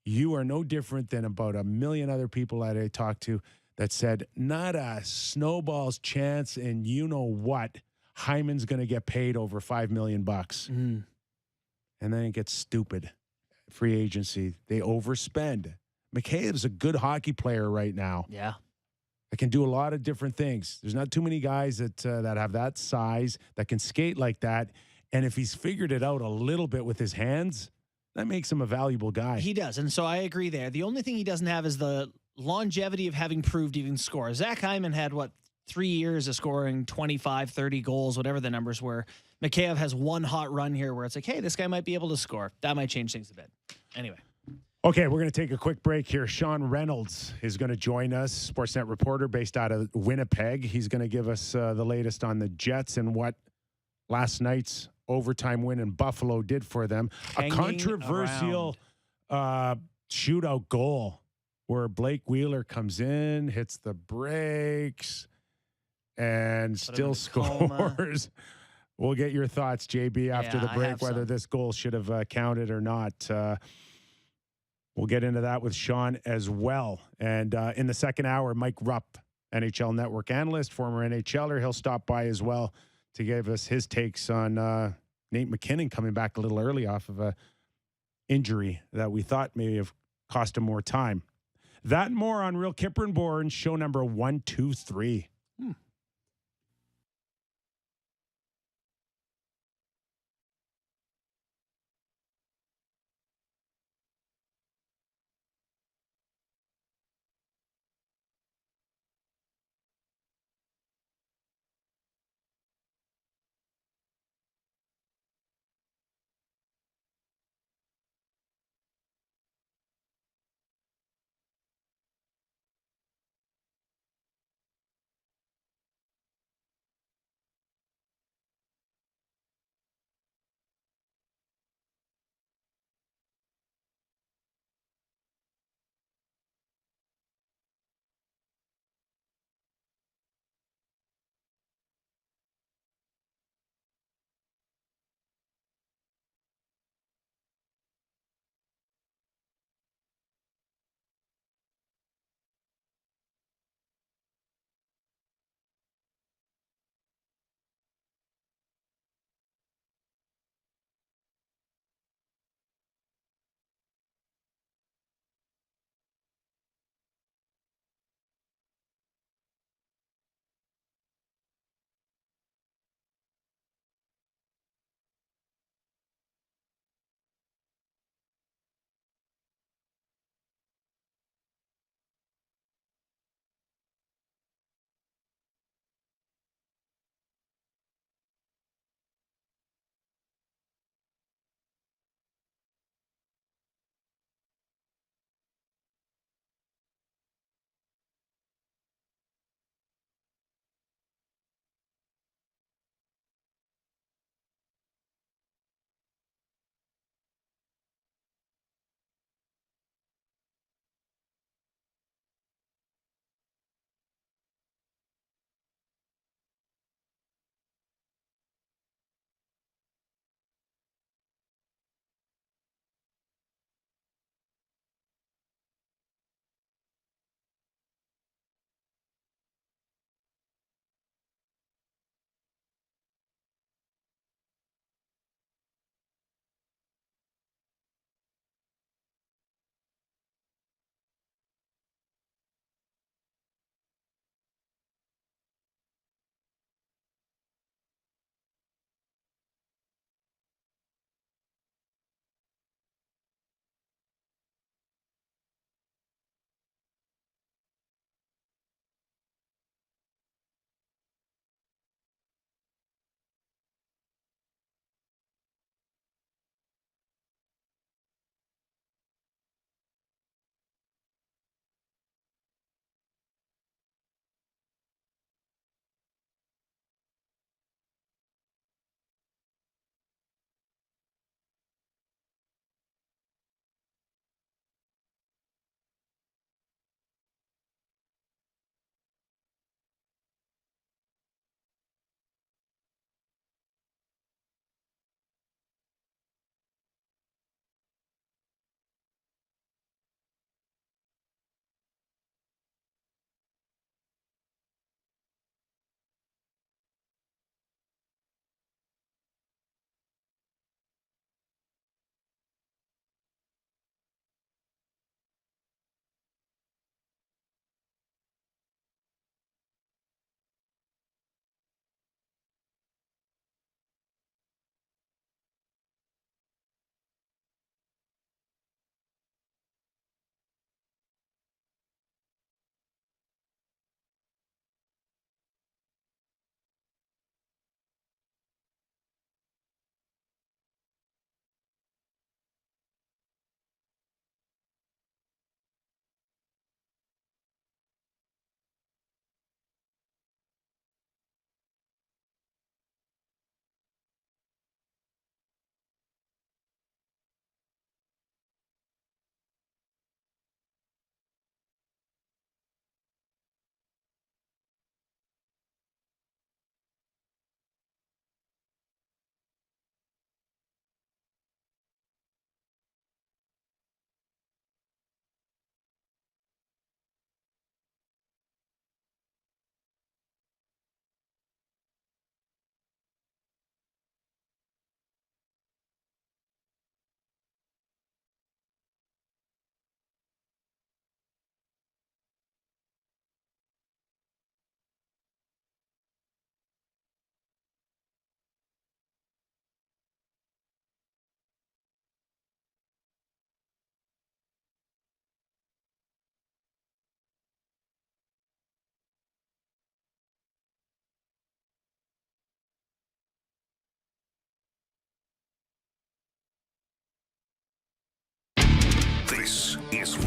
you are no different than about 1 million other people that I talked to that said not a snowball's chance, and you know what? Hyman's going to get paid over $5 million. And then it gets stupid. Free agency. They overspend. Mikheyev's a good hockey player right now. Yeah. That can do a lot of different things. There's not too many guys that have that size, that can skate like that. And if he's figured it out a little bit with his hands, that makes him a valuable guy. He does. And so I agree there. The only thing he doesn't have is the longevity of having proved he can score. Zach Hyman had, 3 years of scoring 25, 30 goals, whatever the numbers were. Mikheyev has one hot run here where it's like, hey, this guy might be able to score. That might change things a bit. Anyway. Okay, we're going to take a quick break here. Sean Reynolds is going to join us, Sportsnet reporter based out of Winnipeg. He's going to give us the latest on the Jets and what last night's overtime win in Buffalo did for them. Hanging a controversial shootout goal where Blake Wheeler comes in, hits the brakes, and still scores. We'll get your thoughts, JB, after the break, whether this goal should have counted or not. We'll get into that with Sean as well. And in the second hour, Mike Rupp, NHL Network analyst, former NHLer, he'll stop by as well to give us his takes on Nate McKinnon coming back a little early off of a injury that we thought may have cost him more time. That and more on Real Kyper and Bourne, show number 123.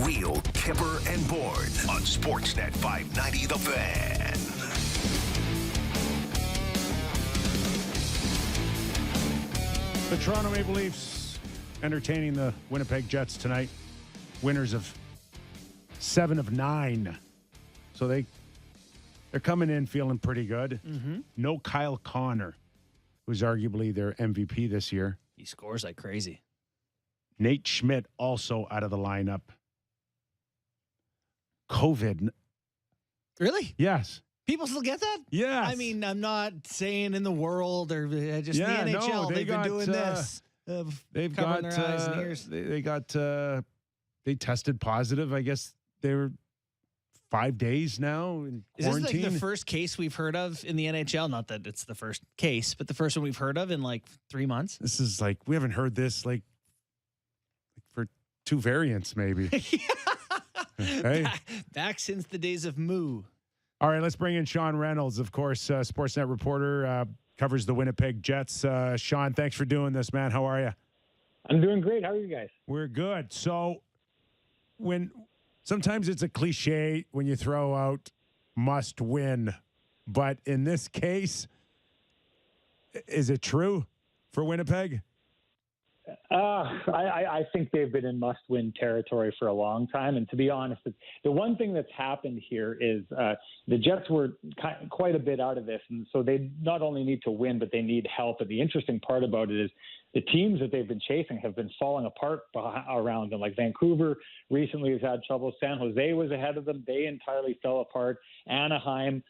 Wheel, Kyper, and Bourne on Sportsnet 590 The Fan. The Toronto Maple Leafs entertaining the Winnipeg Jets tonight. Winners of 7 of 9. So they're coming in feeling pretty good. Mm-hmm. No Kyle Connor, who's arguably their MVP this year. He scores like crazy. Nate Schmidt also out of the lineup. COVID. Really? Yes. People still get that? Yes. I mean, I'm not saying in the world or just the NHL. They've been doing this. They've covering got their eyes and ears. They tested positive. I guess they were 5 days now in quarantine. Is this like the first case we've heard of in the NHL? Not that it's the first case, but the first one we've heard of in like 3 months. This is like, we haven't heard this like for 2 variants maybe. Hey. Back since the days of Moo. All right, let's bring in Sean Reynolds, of course, Sportsnet reporter, covers the Winnipeg Jets. Sean, thanks for doing this, man. How are you? I'm doing great. How are you guys? We're good. So sometimes it's a cliche when you throw out must win, but in this case, is it true for Winnipeg? I think they've been in must-win territory for a long time. And to be honest, the one thing that's happened here is the Jets were quite a bit out of this. And so they not only need to win, but they need help. And the interesting part about it is the teams that they've been chasing have been falling apart around them. Like Vancouver recently has had trouble. San Jose was ahead of them. They entirely fell apart. Anaheim,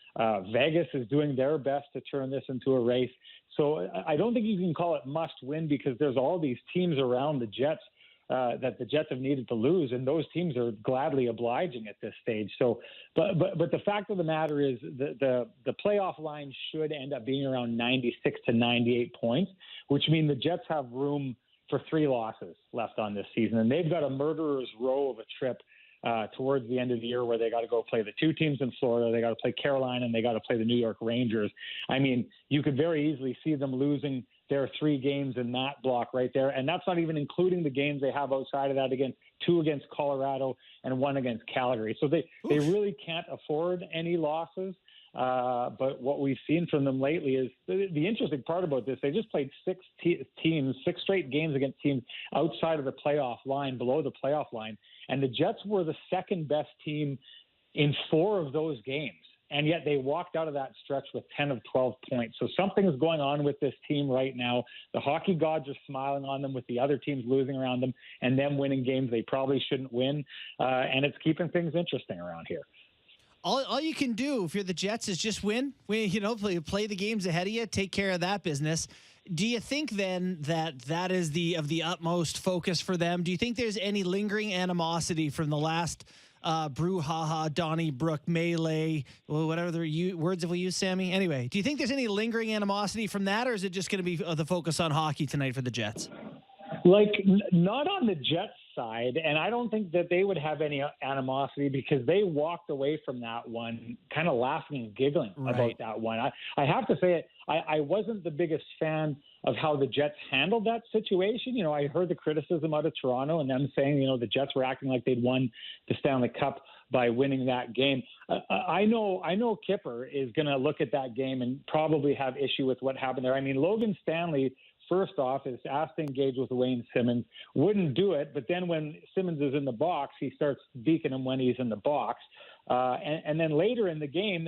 Vegas is doing their best to turn this into a race. So I don't think you can call it must win because there's all these teams around the Jets that the Jets have needed to lose, and those teams are gladly obliging at this stage. So, but the fact of the matter is the playoff line should end up being around 96 to 98 points, which means the Jets have room for 3 losses left on this season, and they've got a murderer's row of a trip towards the end of the year where they got to go play the 2 teams in Florida. They got to play Carolina and they got to play the New York Rangers. I mean, you could very easily see them losing their 3 games in that block right there. And that's not even including the games they have outside of that, against 2 against Colorado and 1 against Calgary. So they really can't afford any losses. But what we've seen from them lately is the interesting part about this. They just played 6 straight games against teams outside of the playoff line, below the playoff line. And the Jets were the second best team in 4 of those games. And yet they walked out of that stretch with 10 of 12 points. So something is going on with this team right now. The hockey gods are smiling on them with the other teams losing around them and them winning games they probably shouldn't win. And it's keeping things interesting around here. All you can do if you're the Jets is just win. Play the games ahead of you, take care of that business. Do you think then that is of the utmost focus for them? Do you think there's any lingering animosity from the last brouhaha, Donnybrook, melee, whatever words have we used, Sammy? Anyway, do you think there's any lingering animosity from that, or is it just going to be the focus on hockey tonight for the Jets? Not on the Jets side, and I don't think that they would have any animosity because they walked away from that one kind of laughing and giggling about that one. I have to say I wasn't the biggest fan of how the Jets handled that situation. You know, I heard the criticism out of Toronto and them saying, the Jets were acting like they'd won the Stanley Cup by winning that game. I know Kyper is going to look at that game and probably have issue with what happened there. I mean, Logan Stanley, first off, is asked to engage with Wayne Simmons, wouldn't do it, but then when Simmons is in the box, he starts beaking him when he's in the box. And then later in the game,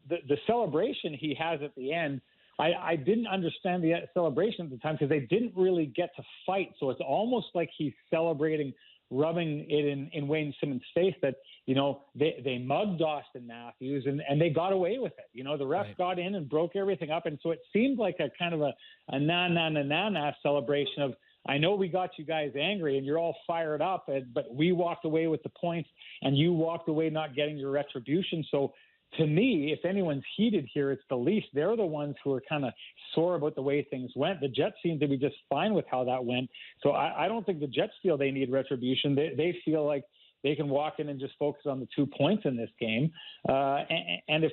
the celebration he has at the end, I didn't understand the celebration at the time because they didn't really get to fight. So it's almost like he's celebrating, rubbing it in Wayne Simmons' face that, they mugged Austin Matthews and they got away with it. The refs got in and broke everything up. And so it seemed like a kind of a na celebration of, I know we got you guys angry and you're all fired up, but we walked away with the points and you walked away not getting your retribution. So to me, if anyone's heated here, it's the Leafs. They're the ones who are kind of sore about the way things went. The Jets seem to be just fine with how that went. So I don't think the Jets feel they need retribution. They feel like they can walk in and just focus on the 2 points in this game. And if,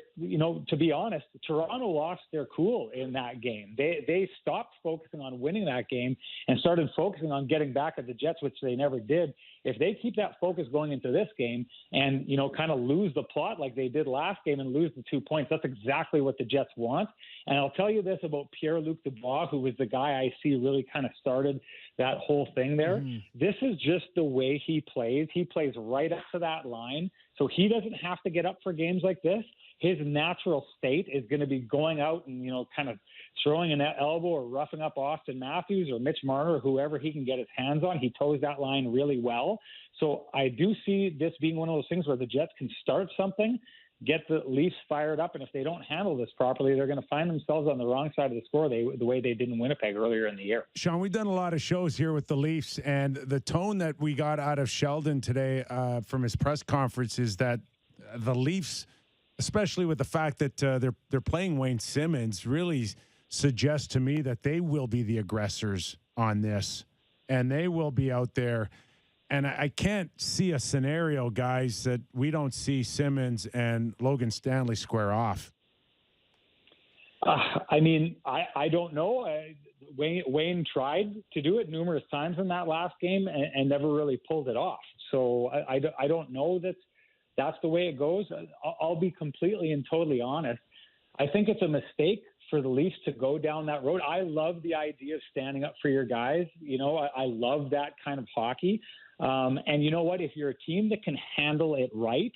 to be honest, Toronto lost their cool in that game. They stopped focusing on winning that game and started focusing on getting back at the Jets, which they never did. if they keep that focus going into this game and, kind of lose the plot like they did last game and lose the 2 points, that's exactly what the Jets want. And I'll tell you this about Pierre-Luc Dubois, who was the guy I see really kind of started that whole thing there. This is just the way he plays. He plays right up to that line, so he doesn't have to get up for games like this. His natural state is going to be going out and, kind of throwing an elbow or roughing up Austin Matthews or Mitch Marner or whoever he can get his hands on. He toes that line really well. So I do see this being one of those things where the Jets can start something, get the Leafs fired up, and if they don't handle this properly, they're going to find themselves on the wrong side of the score the way they did in Winnipeg earlier in the year. Sean, we've done a lot of shows here with the Leafs, and the tone that we got out of Sheldon today from his press conference is that the Leafs, especially with the fact that they're playing Wayne Simmons, really suggests to me that they will be the aggressors on this, and they will be out there. And I can't see a scenario, guys, that we don't see Simmons and Logan Stanley square off. I don't know. Wayne tried to do it numerous times in that last game and never really pulled it off. So I don't know that's the way it goes. I'll be completely and totally honest. I think it's a mistake for the Leafs to go down that road. I love the idea of standing up for your guys. I love that kind of hockey. And you know what? If you're a team that can handle it right,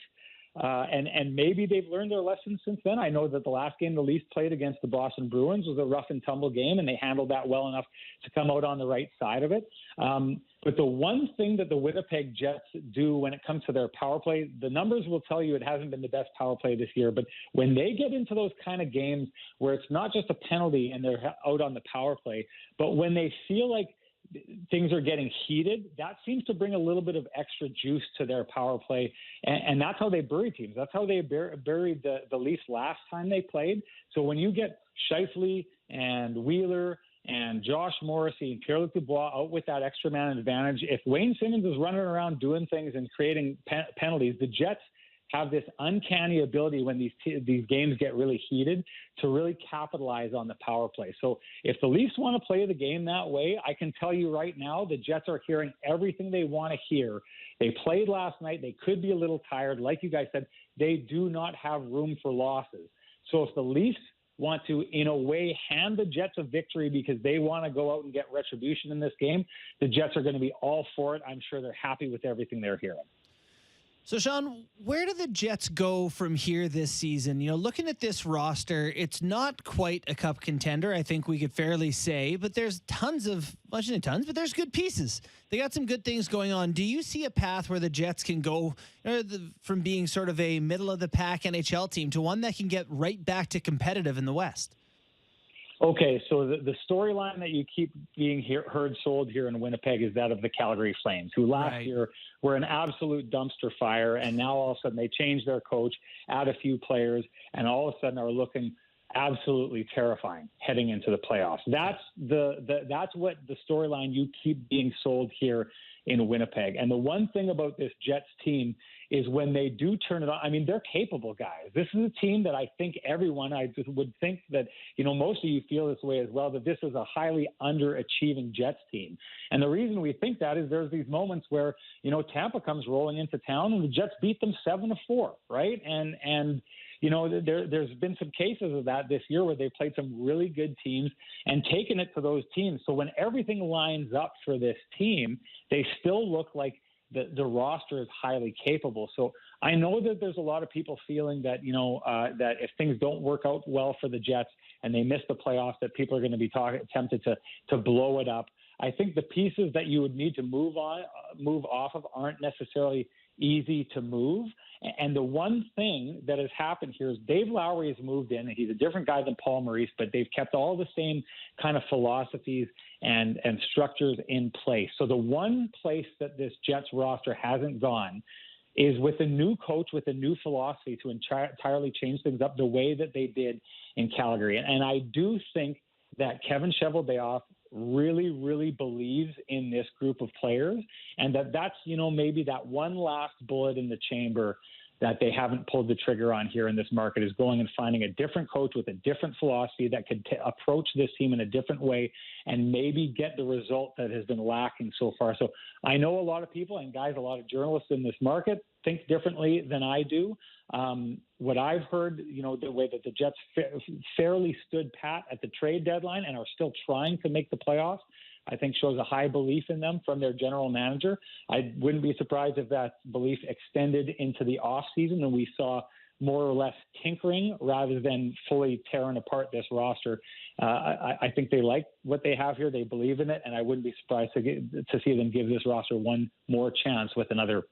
and maybe they've learned their lessons since then. I know that the last game the Leafs played against the Boston Bruins was a rough and tumble game, and they handled that well enough to come out on the right side of it. But the one thing that the Winnipeg Jets do when it comes to their power play, the numbers will tell you it hasn't been the best power play this year. But when they get into those kind of games where it's not just a penalty and they're out on the power play, but when they feel like things are getting heated, that seems to bring a little bit of extra juice to their power play. And that's how they bury teams. That's how they buried the Leafs last time they played. So when you get Scheifele and Wheeler and Josh Morrissey and Pierre-Luc Dubois out with that extra man advantage, if Wayne Simmons is running around doing things and creating penalties, the Jets have this uncanny ability when these games get really heated to really capitalize on the power play. So if the Leafs want to play the game that way, I can tell you right now, the Jets are hearing everything they want to hear. They played last night. They could be a little tired. Like you guys said, they do not have room for losses. So if the Leafs want to, in a way, hand the Jets a victory because they want to go out and get retribution in this game, the Jets are going to be all for it. I'm sure they're happy with everything they're hearing. So, Sean, where do the Jets go from here this season? Looking at this roster, it's not quite a cup contender, I think we could fairly say, but there's but there's good pieces. They got some good things going on. Do you see a path where the Jets can go from being sort of a middle-of-the-pack NHL team to one that can get right back to competitive in the West? Okay, so the storyline that you keep being sold here in Winnipeg is that of the Calgary Flames, who last year were an absolute dumpster fire, and now all of a sudden they changed their coach, add a few players, and all of a sudden are looking absolutely terrifying heading into the playoffs. That's what the storyline you keep being sold here in Winnipeg. And the one thing about this Jets team is when they do turn it on, they're capable guys. This is a team that I think I just would think that, most of you feel this way as well, that this is a highly underachieving Jets team. And the reason we think that is there's these moments where, Tampa comes rolling into town and the Jets beat them 7-4, right? And there's been some cases of that this year where they played some really good teams and taken it to those teams. So when everything lines up for this team, they still look like the roster is highly capable. So I know that there's a lot of people feeling that, that if things don't work out well for the Jets and they miss the playoffs, that people are going to be tempted to blow it up. I think the pieces that you would need to move off of aren't necessarily easy to move. And the one thing that has happened here is Dave Lowry has moved in, and he's a different guy than Paul Maurice, but they've kept all the same kind of philosophies and structures in place. So the one place that this Jets roster hasn't gone is with a new coach, with a new philosophy to entirely change things up the way that they did in Calgary. And I do think that Kevin Cheveldayoff really, really believes in this group of players, and that's, maybe that one last bullet in the chamber that they haven't pulled the trigger on here in this market is going and finding a different coach with a different philosophy that could approach this team in a different way and maybe get the result that has been lacking so far. So I know a lot of people and guys, a lot of journalists in this market think differently than I do. What I've heard, the way that the Jets fairly stood pat at the trade deadline and are still trying to make the playoffs, I think shows a high belief in them from their general manager. I wouldn't be surprised if that belief extended into the offseason and we saw more or less tinkering rather than fully tearing apart this roster. I think they like what they have here. They believe in it, and I wouldn't be surprised to see them give this roster one more chance with another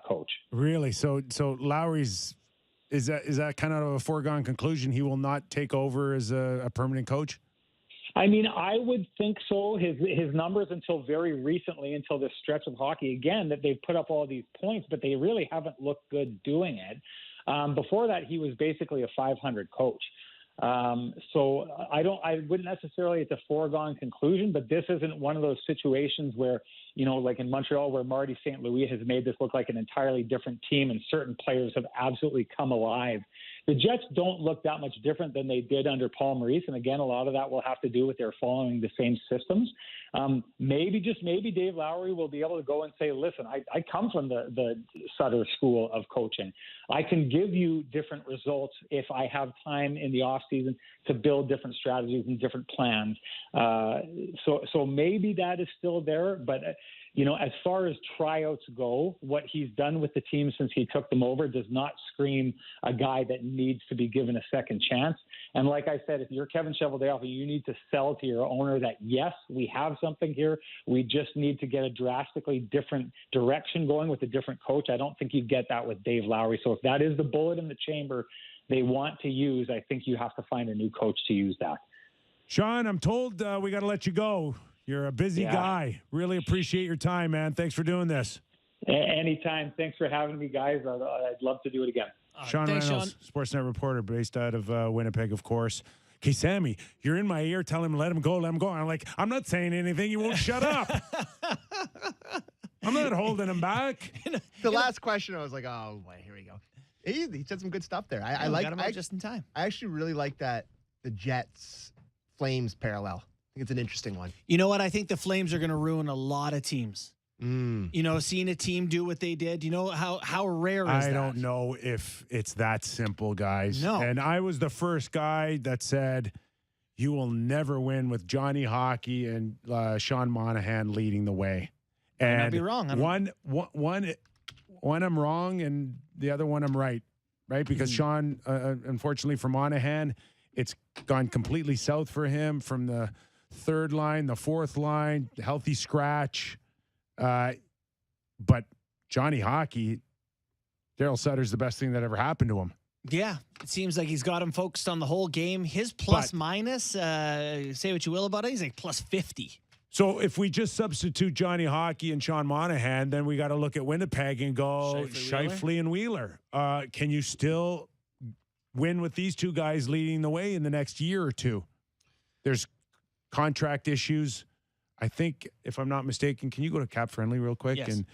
coach. Really? So Lowry's is that kind of a foregone conclusion? He will not take over as a permanent coach? I mean, I would think so. His numbers until very recently, until this stretch of hockey, again, that they've put up all these points, but they really haven't looked good doing it. Before that, he was basically a 500 coach. So I wouldn't necessarily, it's a foregone conclusion, but this isn't one of those situations where, like in Montreal, where Marty St. Louis has made this look like an entirely different team and certain players have absolutely come alive. The Jets don't look that much different than they did under Paul Maurice. And again, a lot of that will have to do with their following the same systems. Maybe Dave Lowry will be able to go and say, listen, I come from the Sutter school of coaching. I can give you different results if I have time in the offseason to build different strategies and different plans. So maybe that is still there. But, as far as tryouts go, what he's done with the team since he took them over does not scream a guy that needs to be given a second chance. And like I said, if you're Kevin Cheveldayoff, you need to sell to your owner that, yes, we have something here. We just need to get a drastically different direction going with a different coach. I don't think you get that with Dave Lowry. So if that is the bullet in the chamber they want to use, I think you have to find a new coach to use that. Sean, I'm told we got to let you go. You're a busy guy. Really appreciate your time, man. Thanks for doing this. Anytime. Thanks for having me, guys. I'd love to do it again. Sean Reynolds, Sportsnet reporter based out of Winnipeg, of course. Okay, Sammy, you're in my ear telling him, let him go, let him go. I'm like, I'm not saying anything. You won't shut up. I'm not holding him back. The last question, I was like, oh, boy, here we go. He said some good stuff there. I like got him out just in time. I actually really like that the Jets Flames parallel. I think it's an interesting one. You know what? I think the Flames are going to ruin a lot of teams. Seeing a team do what they did. You know how rare is that? I don't know if it's that simple, guys. No. And I was the first guy that said you will never win with Johnny Hockey and Sean Monahan leading the way. And I might be wrong. One I'm wrong, and the other one I'm right? Because Sean, unfortunately for Monahan, it's gone completely south for him from the third line, the fourth line, healthy scratch. But Johnny Hockey, Daryl Sutter's the best thing that ever happened to him. Yeah, it seems like he's got him focused on the whole game. His plus minus, say what you will about it, he's like plus 50. So if we just substitute Johnny Hockey and Sean Monahan, then we got to look at Winnipeg and go Scheifele and Wheeler. Can you still win with these two guys leading the way in the next year or two? There's contract issues. I think, if I'm not mistaken, can you go to Cap Friendly real quick? Yes. And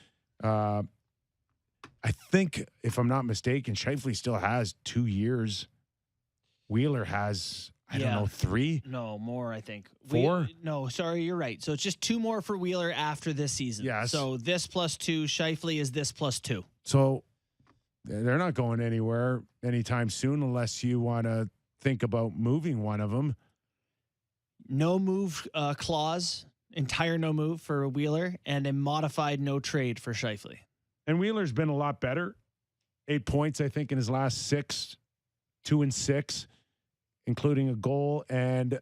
I think, if I'm not mistaken, Scheifele still has 2 years. Wheeler has, I don't know, 3? No, more, I think. 4? No, sorry, you're right. So it's just 2 more for Wheeler after this season. Yes. So this plus 2, Scheifele is this plus 2. So they're not going anywhere anytime soon unless you want to think about moving one of them. No move clause, entire no move for Wheeler, and a modified no trade for Scheifele. And Wheeler's been a lot better. 8 points, I think, in his last 6, 2 and 6, including a goal and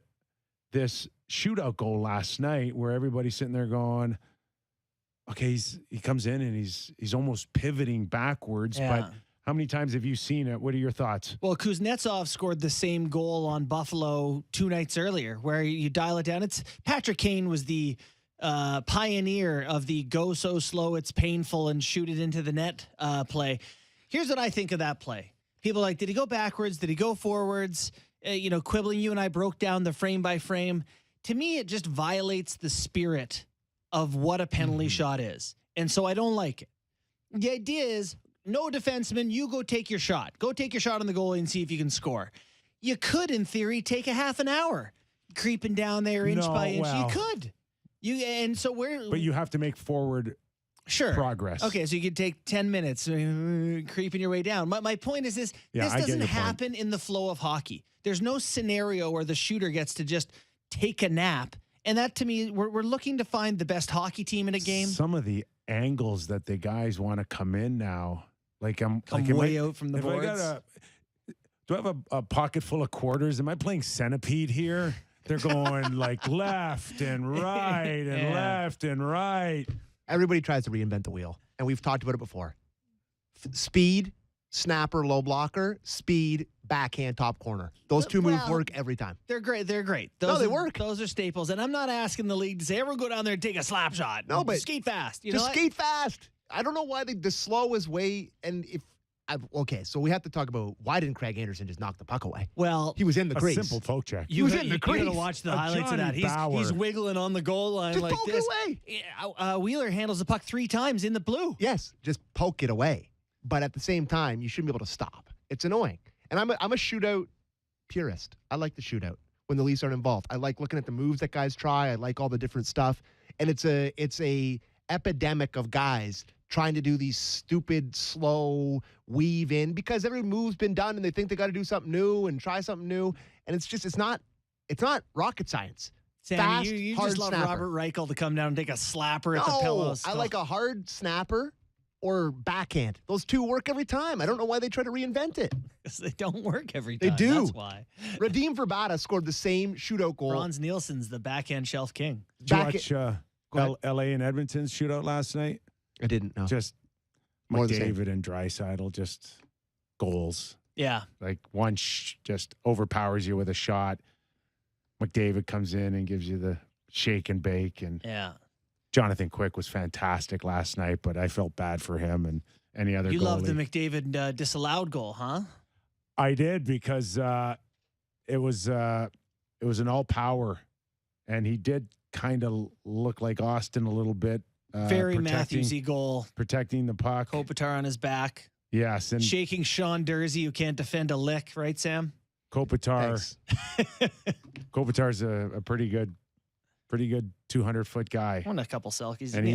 this shootout goal last night where everybody's sitting there going, okay, he comes in and he's almost pivoting backwards, but how many times have you seen it? What are your thoughts? Well, Kuznetsov scored the same goal on Buffalo 2 nights earlier, where you dial it down. It's Patrick Kane was the pioneer of the go so slow it's painful and shoot it into the net play. Here's what I think of that play. People are like, did he go backwards? Did he go forwards? Quibbling. You and I broke down the frame by frame. To me, it just violates the spirit of what a penalty shot is. And so I don't like it. The idea is, no defenseman, you go take your shot. Go take your shot on the goalie and see if you can score. You could, in theory, take a half an hour creeping down there inch by inch. Well, you could. But you have to make forward progress. Okay, so you could take 10 minutes creeping your way down. My point is this doesn't happen in the flow of hockey. There's no scenario where the shooter gets to just take a nap. And that, to me, we're looking to find the best hockey team in a game. Some of the angles that the guys want to come in now, like I'm way out from the boards. Do I have a pocket full of quarters? Am I playing centipede here? They're going like left and right and left and right. Everybody tries to reinvent the wheel, and we've talked about it before. Speed, snapper, low blocker, speed, backhand, top corner. Those two moves work every time. They're great. They're great. They work. Those are staples. And I'm not asking the league to say, everyone go down there and take a slap shot. No, but skate fast. Skate fast. I don't know why the slow is way, and okay, so we have to talk about why didn't Craig Anderson just knock the puck away? Well, he was in the crease. A simple poke check. You got to watch the highlights of that. He's wiggling on the goal line just like poke this. It away. Wheeler handles the puck 3 times in the blue. Yes, just poke it away. But at the same time, you shouldn't be able to stop. It's annoying. And I'm a shootout purist. I like the shootout when the Leafs aren't involved. I like looking at the moves that guys try. I like all the different stuff. And it's a epidemic of guys trying to do these stupid, slow weave in because every move's been done and they think they got to do something new and try something new. And it's not rocket science. Sam, fast, you hard just love snapper. Robert Reichel to come down and take a slapper at the pillows. I like a hard snapper or backhand. Those two work every time. I don't know why they try to reinvent it. Because they don't work every time. They do. That's why. Radim Verbata scored the same shootout goal. Franz Nielsen's the backhand shelf king. Did you watch L.A. and Edmonton's shootout last night? I didn't know. Just More McDavid and Draisaitl, just goals. Yeah. Like one just overpowers you with a shot. McDavid comes in and gives you the shake and bake. And Jonathan Quick was fantastic last night, but I felt bad for him and any other goalie. You love the McDavid disallowed goal, huh? I did because it was an all power, and he did kind of look like Austin a little bit. Very Matthews-y goal. Protecting the puck. Kopitar on his back. Yes. And shaking Sean Dursey, who can't defend a lick, right, Sam? Kopitar's a pretty good 200-foot guy. Won a couple Selkies. And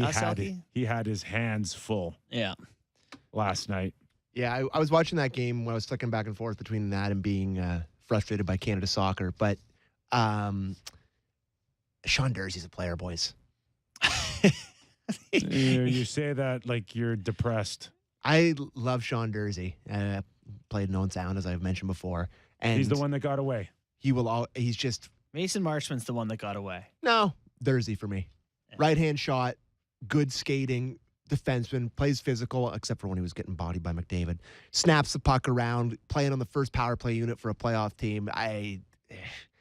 he had his hands full. Yeah. Last night. Yeah, I was watching that game when I was flicking back and forth between that and being frustrated by Canada soccer. But Sean Dursey's a player, boys. You say that like you're depressed. I love Sean Dursey. Played in Owen Sound, as I've mentioned before. And he's the one that got away. He's just... Mason Marchman's the one that got away. No, Dursey for me. Yeah. Right-hand shot, good skating, defenseman, plays physical, except for when he was getting bodied by McDavid. Snaps the puck around, playing on the first power play unit for a playoff team. And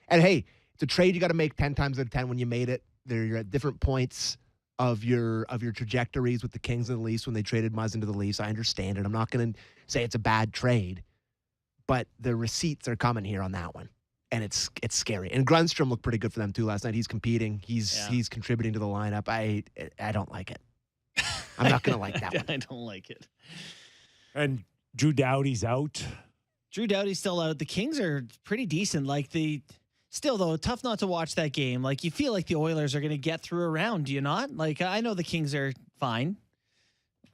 hey, it's a trade you got to make 10 times out of 10 when you made it. You're at different points of your trajectories with the Kings and the Leafs when they traded Muzzin to the Leafs. I understand it. I'm not going to say it's a bad trade, but the receipts are coming here on that one. And it's scary. And Grunstrom looked pretty good for them too last night. He's competing. He's contributing to the lineup. I don't like it. I'm not going to like that one. I don't like it. And Drew Doughty's out. Drew Doughty's still out. The Kings are pretty decent. Still though, tough not to watch that game. Like you feel like the Oilers are going to get through a round. Do you not? Like I know the Kings are fine.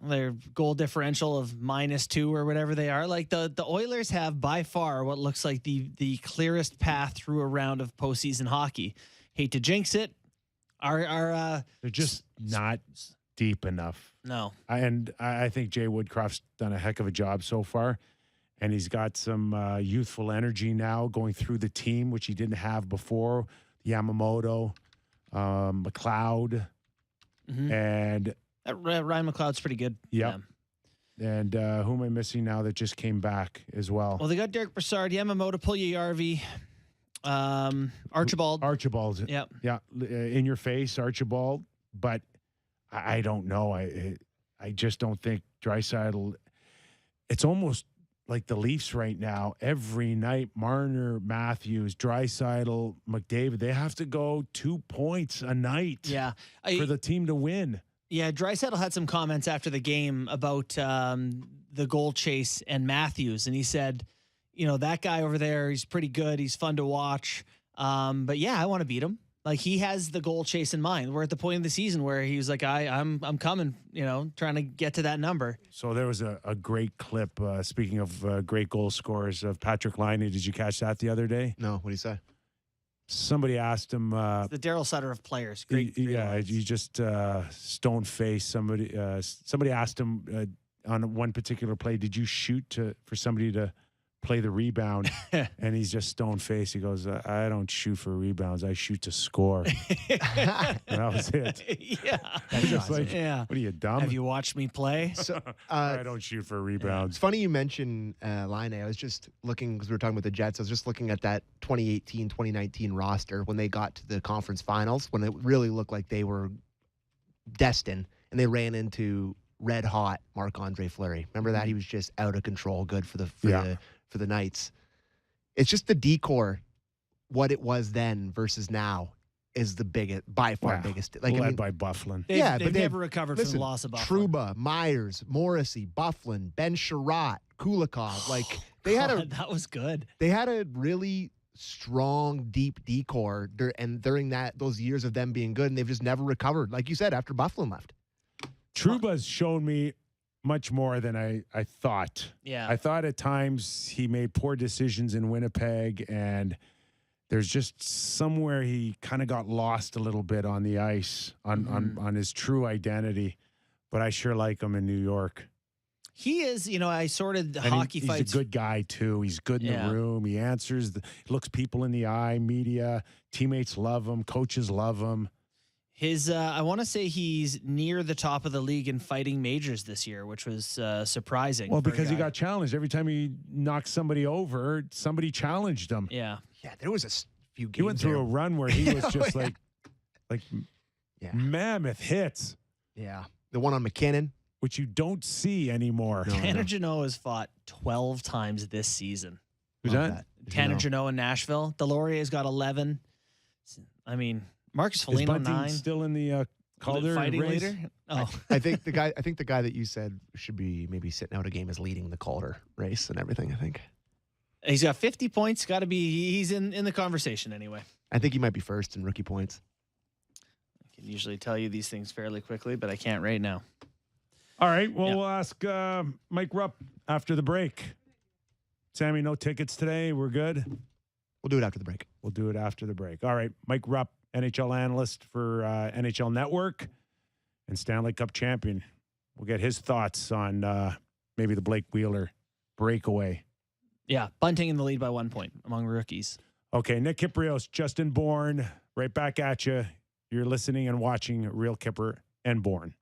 Their goal differential of -2 or whatever they are. Like the Oilers have by far what looks like the clearest path through a round of postseason hockey. Hate to jinx it. They're just not deep enough. No. I think Jay Woodcroft's done a heck of a job so far. And he's got some youthful energy now going through the team, which he didn't have before. Yamamoto, McLeod, and Ryan McLeod's pretty good. Yep. Yeah. And who am I missing now that just came back as well? Well, they got Derek Brassard, Yamamoto, Puljujarvi, Archibald. Archibald. Yep. Yeah. In your face, Archibald. But I don't know. I just don't think Draisaitl. It's almost like the Leafs right now. Every night, Marner, Matthews, Draisaitl, McDavid, they have to go 2 points a night. Yeah. For the team to win. Yeah, Draisaitl had some comments after the game about the goal chase and Matthews, and he said, that guy over there, he's pretty good. He's fun to watch. But yeah, I want to beat him. Like, he has the goal chase in mind. We're at the point of the season where he was like, I'm coming, trying to get to that number. So there was a great clip, speaking of great goal scorers, of Patrick Laine. Did you catch that the other day? No, what do you say? Somebody asked him. It's the Daryl Sutter of players. Great yeah, lines. you just stone face somebody. Somebody asked him on one particular play, did you shoot for somebody to play the rebound? And he's just stone faced. He goes, I don't shoot for rebounds. I shoot to score. And that was it. Yeah. That's just like, what are you, dumb? Have you watched me play? So, I don't shoot for rebounds. It's funny you mention Laine. I was just looking, because we were talking about the Jets, I was just looking at that 2018-2019 roster when they got to the conference finals, when it really looked like they were destined, and they ran into red-hot Marc-Andre Fleury. Remember that? He was just out of control, good for the Knights. It's just the decor, what it was then versus now, is the biggest, by far biggest. Like, led by Byfuglien. They've never recovered from the loss of Byfuglien. Trouba, Myers, Morrissey, Byfuglien, Ben Sherratt, Kulikov. Like, that was good. They had a really strong, deep decor, and during those years of them being good, and they've just never recovered. Like you said, after Byfuglien left. Trouba's shown me much more than I thought. Yeah. I thought at times he made poor decisions in Winnipeg, and there's just somewhere he kind of got lost a little bit on the ice on his true identity. But I sure like him in New York. He is, I sorted and hockey he's fights. He's a good guy, too. He's good in the room. He answers, he looks people in the eye, media, teammates love him, coaches love him. I want to say he's near the top of the league in fighting majors this year, which was surprising. Well, because he got challenged. Every time he knocked somebody over, somebody challenged him. Yeah. Yeah, there was a few games. He went through a run where he was just like mammoth hits. Yeah. The one on McKinnon. Which you don't see anymore. Tanner Jeannot has fought 12 times this season. Who's that? Tanner Jeannot in Nashville. Delorier's got 11. I mean, Marcus Foligno, is Bunting 9. Still in the Calder fighting race? leader? Oh, I think the guy that you said should be maybe sitting out a game is leading the Calder race and everything. I think he's got 50 points. Got to be. He's in the conversation anyway. I think he might be first in rookie points. I can usually tell you these things fairly quickly, but I can't right now. All right. Well, we'll ask Mike Rupp after the break. Sammy, no tickets today. We're good. We'll do it after the break. We'll do it after the break. All right. Mike Rupp, NHL analyst for NHL Network and Stanley Cup champion. We'll get his thoughts on maybe the Blake Wheeler breakaway. Yeah, Bunting in the lead by 1 point among rookies. Okay, Nick Kypreos, Justin Bourne, right back at you. You're listening and watching Real Kyper and Bourne.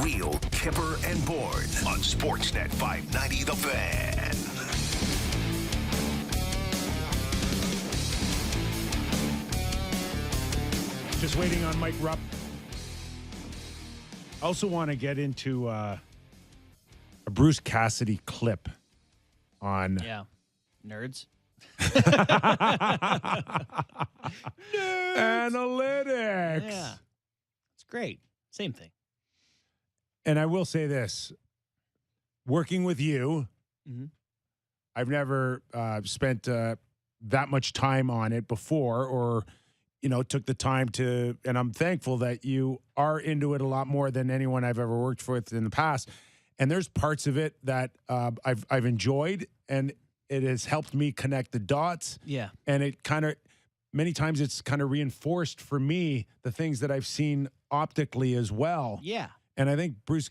Wheel, Kyper, and Bourne on Sportsnet 590 The Fan. Just waiting on Mike Rupp. I also want to get into a Bruce Cassidy clip on... Yeah. Nerds. Analytics. Yeah. It's great. Same thing. And I will say this. Working with you, I've never spent that much time on it before or, took the time to, and I'm thankful that you are into it a lot more than anyone I've ever worked with in the past. And there's parts of it that I've enjoyed, and it has helped me connect the dots. Yeah. And it many times it's kind of reinforced for me the things that I've seen optically as well. Yeah. And I think Bruce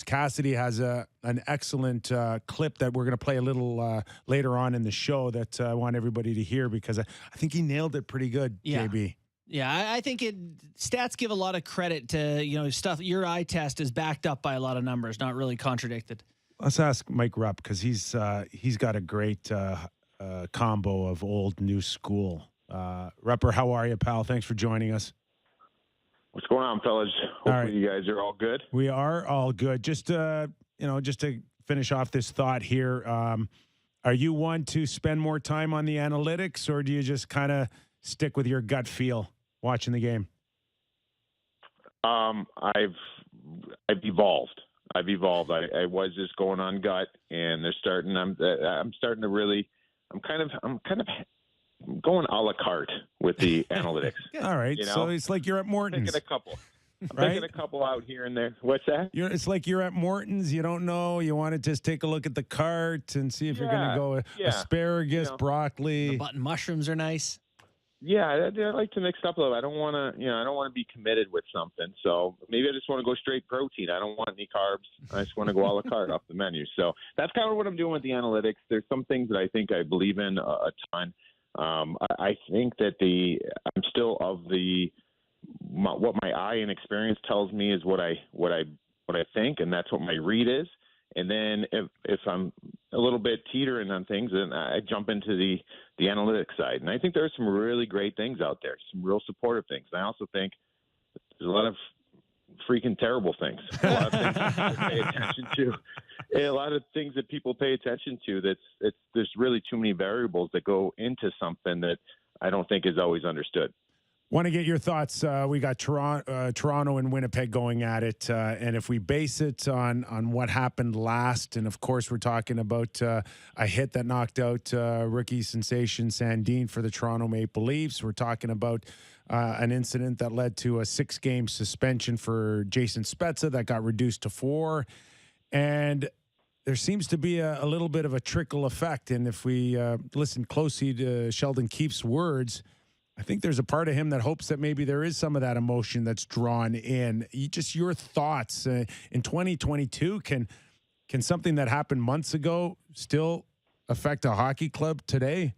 Cassidy has an excellent clip that we're going to play a little later on in the show that I want everybody to hear because I think he nailed it pretty good, Yeah. JB. Yeah, I think stats give a lot of credit to, stuff. Your eye test is backed up by a lot of numbers, not really contradicted. Let's ask Mike Rupp because he's got a great combo of old, new school. Rupper, how are you, pal? Thanks for joining us. What's going on, fellas? Hopefully right. you guys are all good. We are all good. Just to finish off this thought here, are you one to spend more time on the analytics, or do you just kind of stick with your gut feel watching the game? I've evolved. I was just going on gut, and I'm starting to really. I'm kind of going a la carte with the analytics. All right, so it's like you're at Morton's. Picking a couple. Right? Picking a couple out here and there. What's that? It's like you're at Morton's. You don't know. You want to just take a look at the cart and see if you're going to go asparagus, broccoli. The button mushrooms are nice. Yeah, I like to mix up a little. I don't want to, I don't want to be committed with something. So maybe I just want to go straight protein. I don't want any carbs. I just want to go a la carte off the menu. So that's kind of what I'm doing with the analytics. There's some things that I think I believe in a ton. I think that I'm still of what my eye and experience tells me is what I think, and that's what my read is. And then if I'm a little bit teetering on things, then I jump into the analytics side. And I think there are some really great things out there, some real supportive things. And I also think there's a lot of freaking terrible things. A lot of things people pay attention to. And a lot of things that people pay attention to. There's really too many variables that go into something that I don't think is always understood. Want to get your thoughts. We got Toronto and Winnipeg going at it. And if we base it on what happened last, and of course, we're talking about a hit that knocked out rookie sensation Sandin for the Toronto Maple Leafs. We're talking about an incident that led to a 6-game suspension for Jason Spezza that got reduced to 4. And there seems to be a little bit of a trickle effect. And if we listen closely to Sheldon Keefe's words, I think there's a part of him that hopes that maybe there is some of that emotion that's drawn in. Just your thoughts in 2022, can something that happened months ago still affect a hockey club today?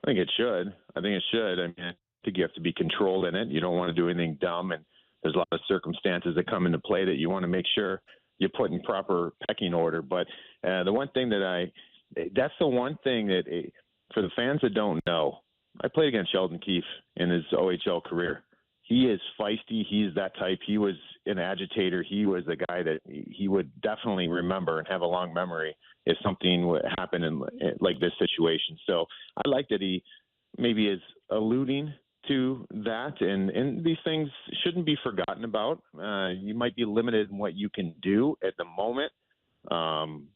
I think it should. I mean, I think you have to be controlled in it. You don't want to do anything dumb, and there's a lot of circumstances that come into play that you want to make sure you put in proper pecking order. But the one thing that's the one thing that for the fans that don't know, I played against Sheldon Keefe in his OHL career. He is feisty. He's that type. He was an agitator. He was a guy that he would definitely remember and have a long memory if something would happen in like this situation. So I like that he maybe is alluding to that, and these things shouldn't be forgotten about. You might be limited in what you can do at the moment.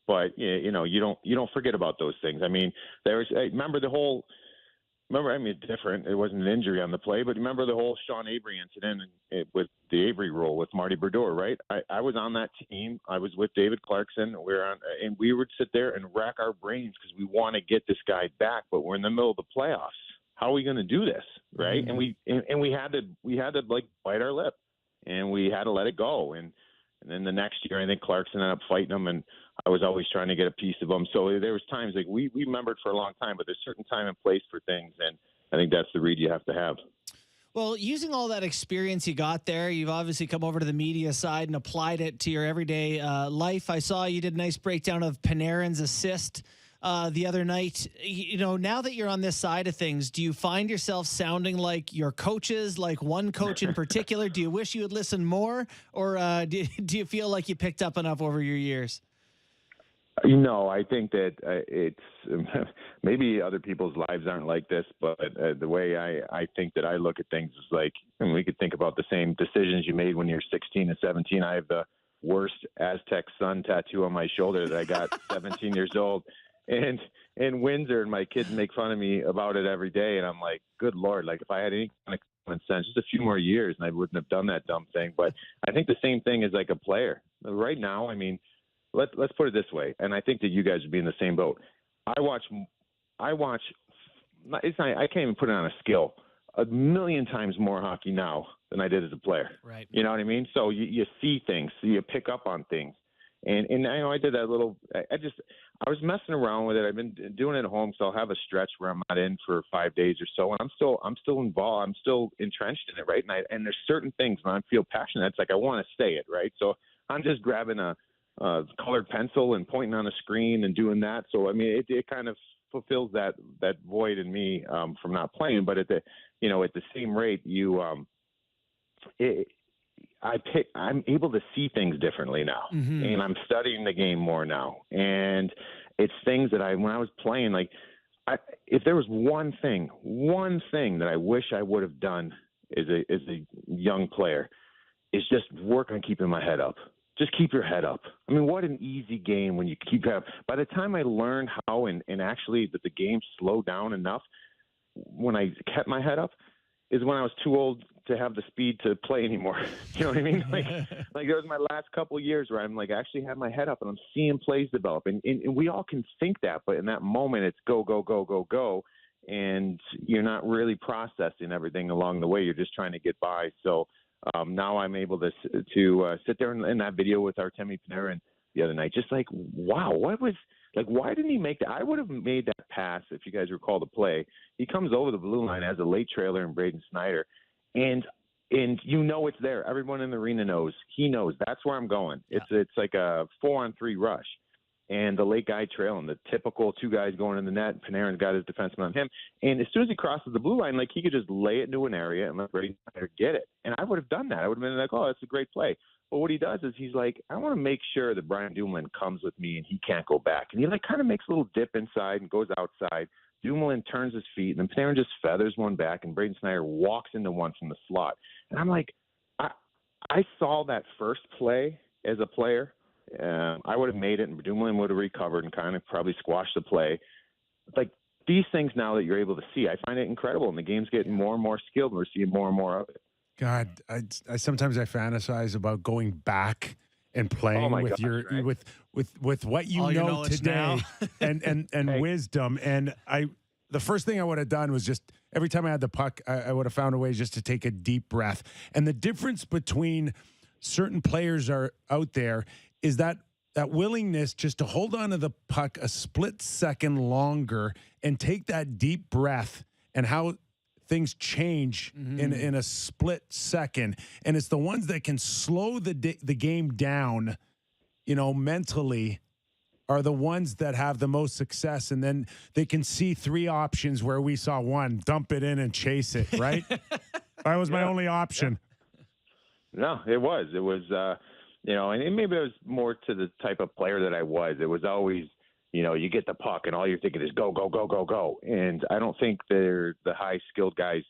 But you don't forget about those things. I mean, it's different. It wasn't an injury on the play, but remember the whole Sean Avery incident with the Avery rule with Marty Brodeur, right? I was on that team. I was with David Clarkson. And we would sit there and rack our brains because we want to get this guy back, but we're in the middle of the playoffs. How are we going to do this, right? Mm-hmm. And we had to like bite our lip, and we had to let it go. And then the next year, I think Clarkson ended up fighting him, and I was always trying to get a piece of him. So there was times like we remembered for a long time, but there's certain time and place for things, and I think that's the read you have to have. Well, using all that experience you got there, you've obviously come over to the media side and applied it to your everyday life. I saw you did a nice breakdown of Panarin's assist the other night. You know, now that you're on this side of things, do you find yourself sounding like your coaches, like one coach in particular? Do you wish you had listened more, or do you feel like you picked up enough over your years? I think that it's maybe other people's lives aren't like this, but the way I think that I look at things is like, and we could think about the same decisions you made when you're 16 and 17. I have the worst Aztec sun tattoo on my shoulder that I got 17 years old. And in Windsor, and my kids make fun of me about it every day. And I'm like, good Lord, like if I had any kind of common sense, just a few more years and I wouldn't have done that dumb thing. But I think the same ththing is like a player. Right now, I mean, let's put it this way, and I think that you guys would be in the same boat. I watch. It's not. I can't even put it on a scale. 1,000,000 times more hockey now than I did as a player. Right. You know what I mean? So you see things, so you pick up on things, and I know I did that little. I was messing around with it. I've been doing it at home, so I'll have a stretch where I'm not in for 5 days or so, and I'm still involved. I'm still entrenched in it, right? And there's certain things when I feel passionate, it's like I want to say it, right? So I'm just grabbing a colored pencil and pointing on a screen and doing that. So, I mean, it kind of fulfills that void in me from not playing. But at the same rate, I'm able to see things differently now, and I'm studying the game more now. And it's things that when I was playing, like if there was one thing that I wish I would have done as a young player, is just work on keeping my head up. Just keep your head up. I mean, what an easy game when you keep your head up. By the time I learned how and actually that the game slowed down enough when I kept my head up is when I was too old to have the speed to play anymore. You know what I mean? Like there was my last couple of years where I'm like actually had my head up and I'm seeing plays develop. And we all can think that, but in that moment it's go, go, go, go, go. And you're not really processing everything along the way. You're just trying to get by. So, now I'm able to sit there in that video with Artemi Panarin the other night, just like, wow, why didn't he make that? I would have made that pass if you guys recall the play. He comes over the blue line as a late trailer in Braden Snyder, and it's there. Everyone in the arena knows. He knows. That's where I'm going. Yeah. It's like a 4-on-3 rush. And the late guy trailing, the typical two guys going in the net. Panarin's got his defenseman on him. And as soon as he crosses the blue line, like he could just lay it into an area and let Brady get it. And I would have done that. I would have been like, oh, that's a great play. But what he does is he's like, I want to make sure that Brian Dumoulin comes with me and he can't go back. And he kind of makes a little dip inside and goes outside. Dumoulin turns his feet, and then Panarin just feathers one back, and Braden Snyder walks into one from the slot. And I'm like, I saw that first play as a player. I would have made it, and Dumoulin would have recovered and kind of probably squashed the play. Like these things now that you're able to see, I find it incredible, and the game's getting more and more skilled, and we're seeing more and more of it. God, I sometimes I fantasize about going back and playing with what you know today and wisdom. And the first thing I would have done was just every time I had the puck, I would have found a way just to take a deep breath. And the difference between certain players are out there is that willingness just to hold on to the puck a split second longer and take that deep breath, and how things change in a split second. And it's the ones that can slow the game down, mentally, are the ones that have the most success. And then they can see three options where we saw one: dump it in and chase it, right? That was my only option. No, it was. And maybe it was more to the type of player that I was. It was always, you get the puck and all you're thinking is go, go, go, go, go. And I don't think the high-skilled guys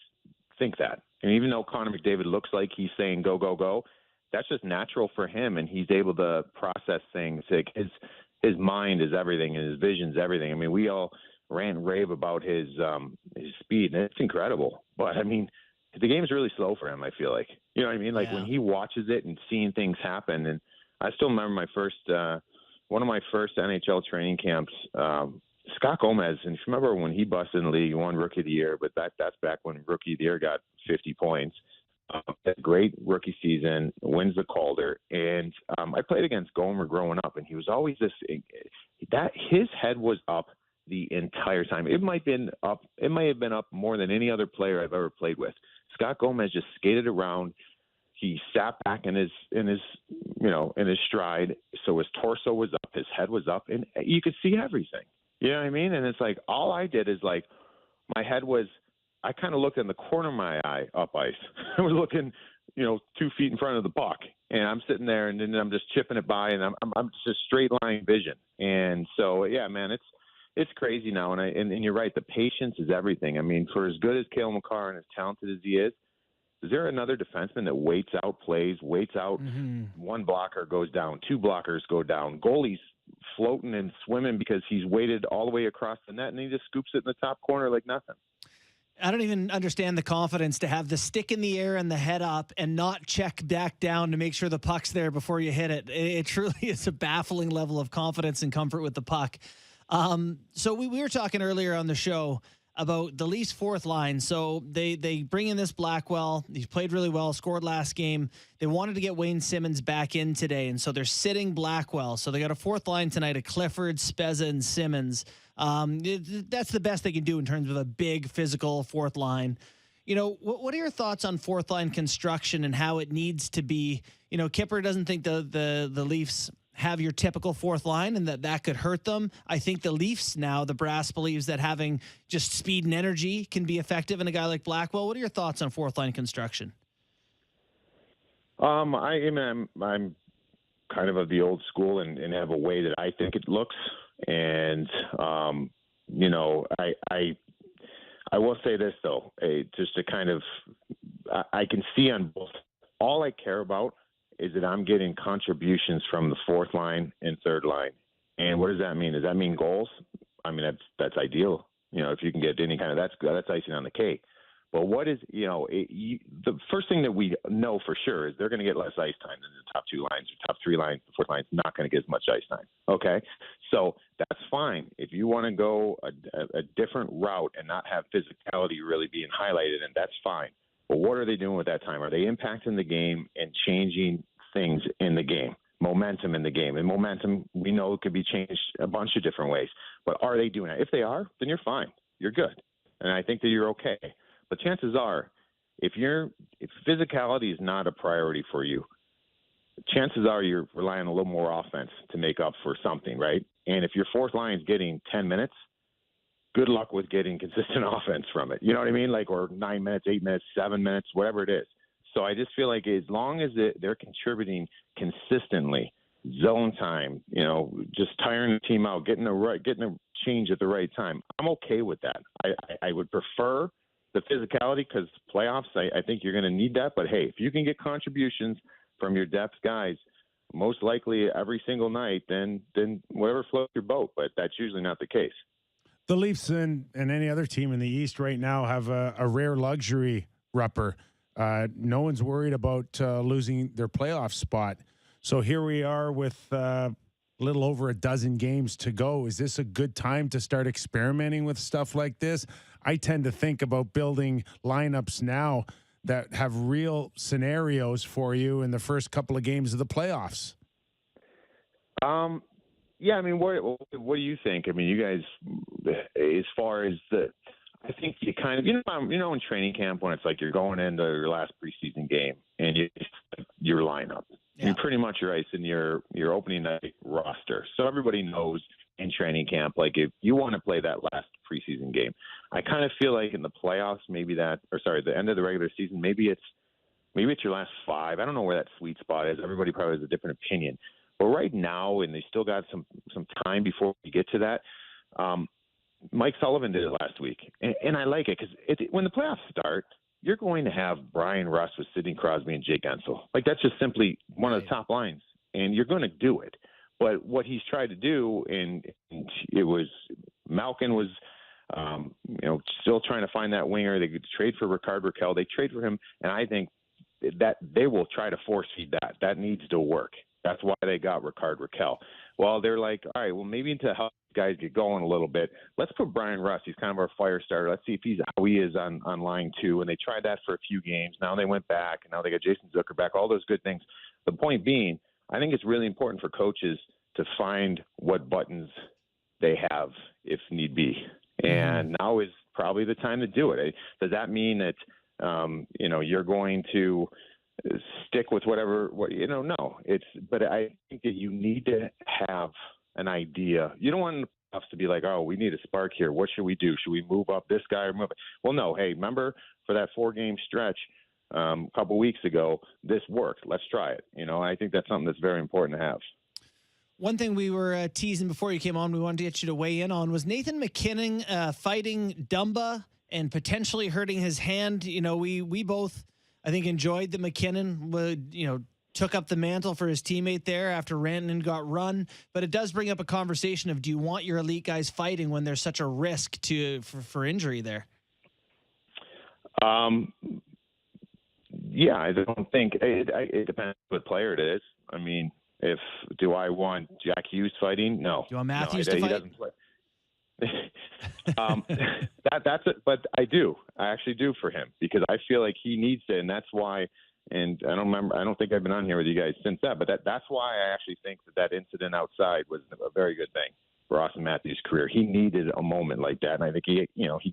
think that. And even though Connor McDavid looks like he's saying go, go, go, that's just natural for him, and he's able to process things. Like his mind is everything, and his vision's everything. I mean, we all rant and rave about his speed, and it's incredible. But, I mean, the game's really slow for him, I feel like. You know what I mean? Like when he watches it and seeing things happen. And I still remember one of my first NHL training camps, Scott Gomez. And if you remember when he busted in the league, he won Rookie of the Year, but that's back when Rookie of the Year got 50 points. Had a great rookie season, wins the Calder. And I played against Gomer growing up, and he was always his head was up the entire time. It may have been up more than any other player I've ever played with. Scott Gomez just skated around. He sat back in his stride. So his torso was up, his head was up, and you could see everything. You know what I mean? And it's like, all I did is like, my head was, I kind of looked in the corner of my eye up ice. I was looking, 2 feet in front of the puck, and I'm sitting there, and then I'm just chipping it by, and I'm just straight line vision. And so, yeah, man, it's crazy now. And you're right. The patience is everything. I mean, for as good as Cale Makar and as talented as he is there another defenseman that waits out plays, one blocker goes down, 2 blockers go down, goalie's floating and swimming because he's waited all the way across the net, and he just scoops it in the top corner like nothing. I don't even understand the confidence to have the stick in the air and the head up and not check back down to make sure the puck's there before you hit it. It truly is a baffling level of confidence and comfort with the puck. So we were talking earlier on the show about the Leafs' fourth line. So they bring in this Blackwell. He's played really well, scored last game. They wanted to get Wayne Simmons back in today, and so they're sitting Blackwell. So they got a fourth line tonight of Clifford, Spezza, and Simmons. That's the best they can do in terms of a big physical fourth line. What are your thoughts on fourth line construction and how it needs to be? Kyper doesn't think the Leafs have your typical fourth line and that could hurt them. I think the Leafs now, the brass believes that having just speed and energy can be effective in a guy like Blackwell. What are your thoughts on fourth line construction? I'm kind of the old school and have a way that I think it looks. And, I will say this though, just to kind of, I can see on both. All I care about is that I'm getting contributions from the fourth line and third line. And what does that mean? Does that mean goals? I mean, that's ideal. If you can get any kind of, that's icing on the cake. But what is, the first thing that we know for sure is they're going to get less ice time than the top 2 lines or top 3 lines. The fourth line's not going to get as much ice time. Okay. So that's fine. If you want to go a different route and not have physicality really being highlighted, and that's fine. But what are they doing with that time? Are they impacting the game and changing things in the game, momentum in the game? And momentum, we know, could be changed a bunch of different ways. But are they doing it? If they are, then you're fine. You're good. And I think that you're okay. But chances are, if physicality is not a priority for you, chances are you're relying on a little more offense to make up for something, right? And if your fourth line is getting 10 minutes, good luck with getting consistent offense from it. You know what I mean? Or 9 minutes, 8 minutes, 7 minutes, whatever it is. So I just feel like as long as they're contributing consistently, zone time, just tiring the team out, getting a change at the right time, I'm okay with that. I would prefer the physicality because playoffs, I think you're going to need that. But, hey, if you can get contributions from your depth guys, most likely every single night, then whatever floats your boat. But that's usually not the case. The Leafs and any other team in the East right now have a rare luxury, Rupper. No one's worried about losing their playoff spot. So here we are with a little over a dozen games to go. Is this a good time to start experimenting with stuff like this? I tend to think about building lineups now that have real scenarios for you in the first couple of games of the playoffs. Yeah, I mean, what do you think? I mean, you guys, as far as I think you kind of, in training camp when it's like you're going into your last preseason game and your lineup, you pretty much are icing your opening night roster. So everybody knows in training camp, like if you want to play that last preseason game, I kind of feel like in the playoffs, the end of the regular season, maybe it's your last 5. I don't know where that sweet spot is. Everybody probably has a different opinion. But right now, and they still got some time before we get to that, Mike Sullivan did it last week. And I like it because when the playoffs start, you're going to have Brian Rust with Sidney Crosby and Jake Ensel. Like, that's just simply one of the top lines. And you're going to do it. But what he's tried to do, and it was Malkin was, still trying to find that winger. They could trade for Rickard Rakell. They trade for him, and I think that they will try to force feed that. That needs to work. That's why they got Rickard Rakell. Well, they're like, all right, well, maybe to help guys get going a little bit, let's put Brian Rust. He's kind of our fire starter. Let's see if he's how he is on line 2. And they tried that for a few games. Now they went back, and now they got Jason Zucker back, all those good things. The point being, I think it's really important for coaches to find what buttons they have if need be. And now is probably the time to do it. Does that mean that you're going to stick with no. But I think that you need to have an idea. You don't want us to be like, oh, we need a spark here. What should we do? Should we move up this guy or move it? Well, no. Hey, remember for that 4-game stretch a couple weeks ago, this worked. Let's try it. I think that's something that's very important to have. One thing we were teasing before you came on, we wanted to get you to weigh in on, was Nathan McKinnon fighting Dumba and potentially hurting his hand. We both, I think, enjoyed that McKinnon would, took up the mantle for his teammate there after Rantanen got run. But it does bring up a conversation of, do you want your elite guys fighting when there's such a risk for injury there? Yeah, I don't think it depends what player it is. I mean, do I want Jack Hughes fighting? No. Do you want Matthews to fight? He doesn't play. That's it. But I do. I actually do for him, because I feel like he needs to, and that's why. And I don't think I've been on here with you guys since that. But that's why I actually think that incident outside was a very good thing for Austin Matthews' career. He needed a moment like that, and I think he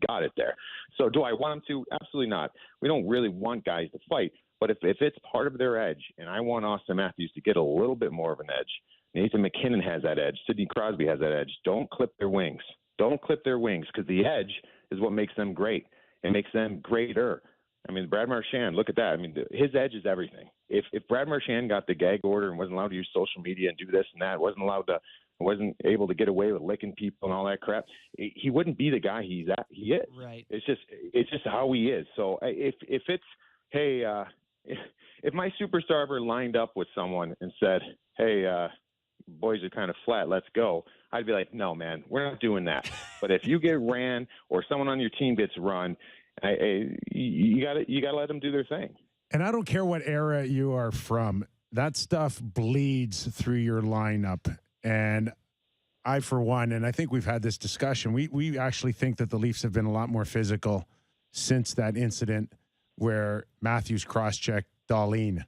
got it there. So do I want him to? Absolutely not. We don't really want guys to fight. But if it's part of their edge, and I want Austin Matthews to get a little bit more of an edge, Nathan McKinnon has that edge, Sidney Crosby has that edge. Don't clip their wings. Don't clip their wings, because the edge is what makes them great. It makes them greater. I mean, Brad Marchand, look at that. I mean, his edge is everything. If Brad Marchand got the gag order and wasn't allowed to use social media and do this and that, wasn't able to get away with licking people and all that crap, he wouldn't be the guy he is. Right. It's just how he is. So if it's, hey, if my superstar ever lined up with someone and said, hey, boys are kind of flat, let's go, I'd be like, no, man, we're not doing that. But if you get ran or someone on your team gets run, you gotta let them do their thing. And I don't care what era you are from, that stuff bleeds through your lineup. And I, for one, and I think we've had this discussion, we actually think that the Leafs have been a lot more physical since that incident where Matthews cross-checked Dahlin.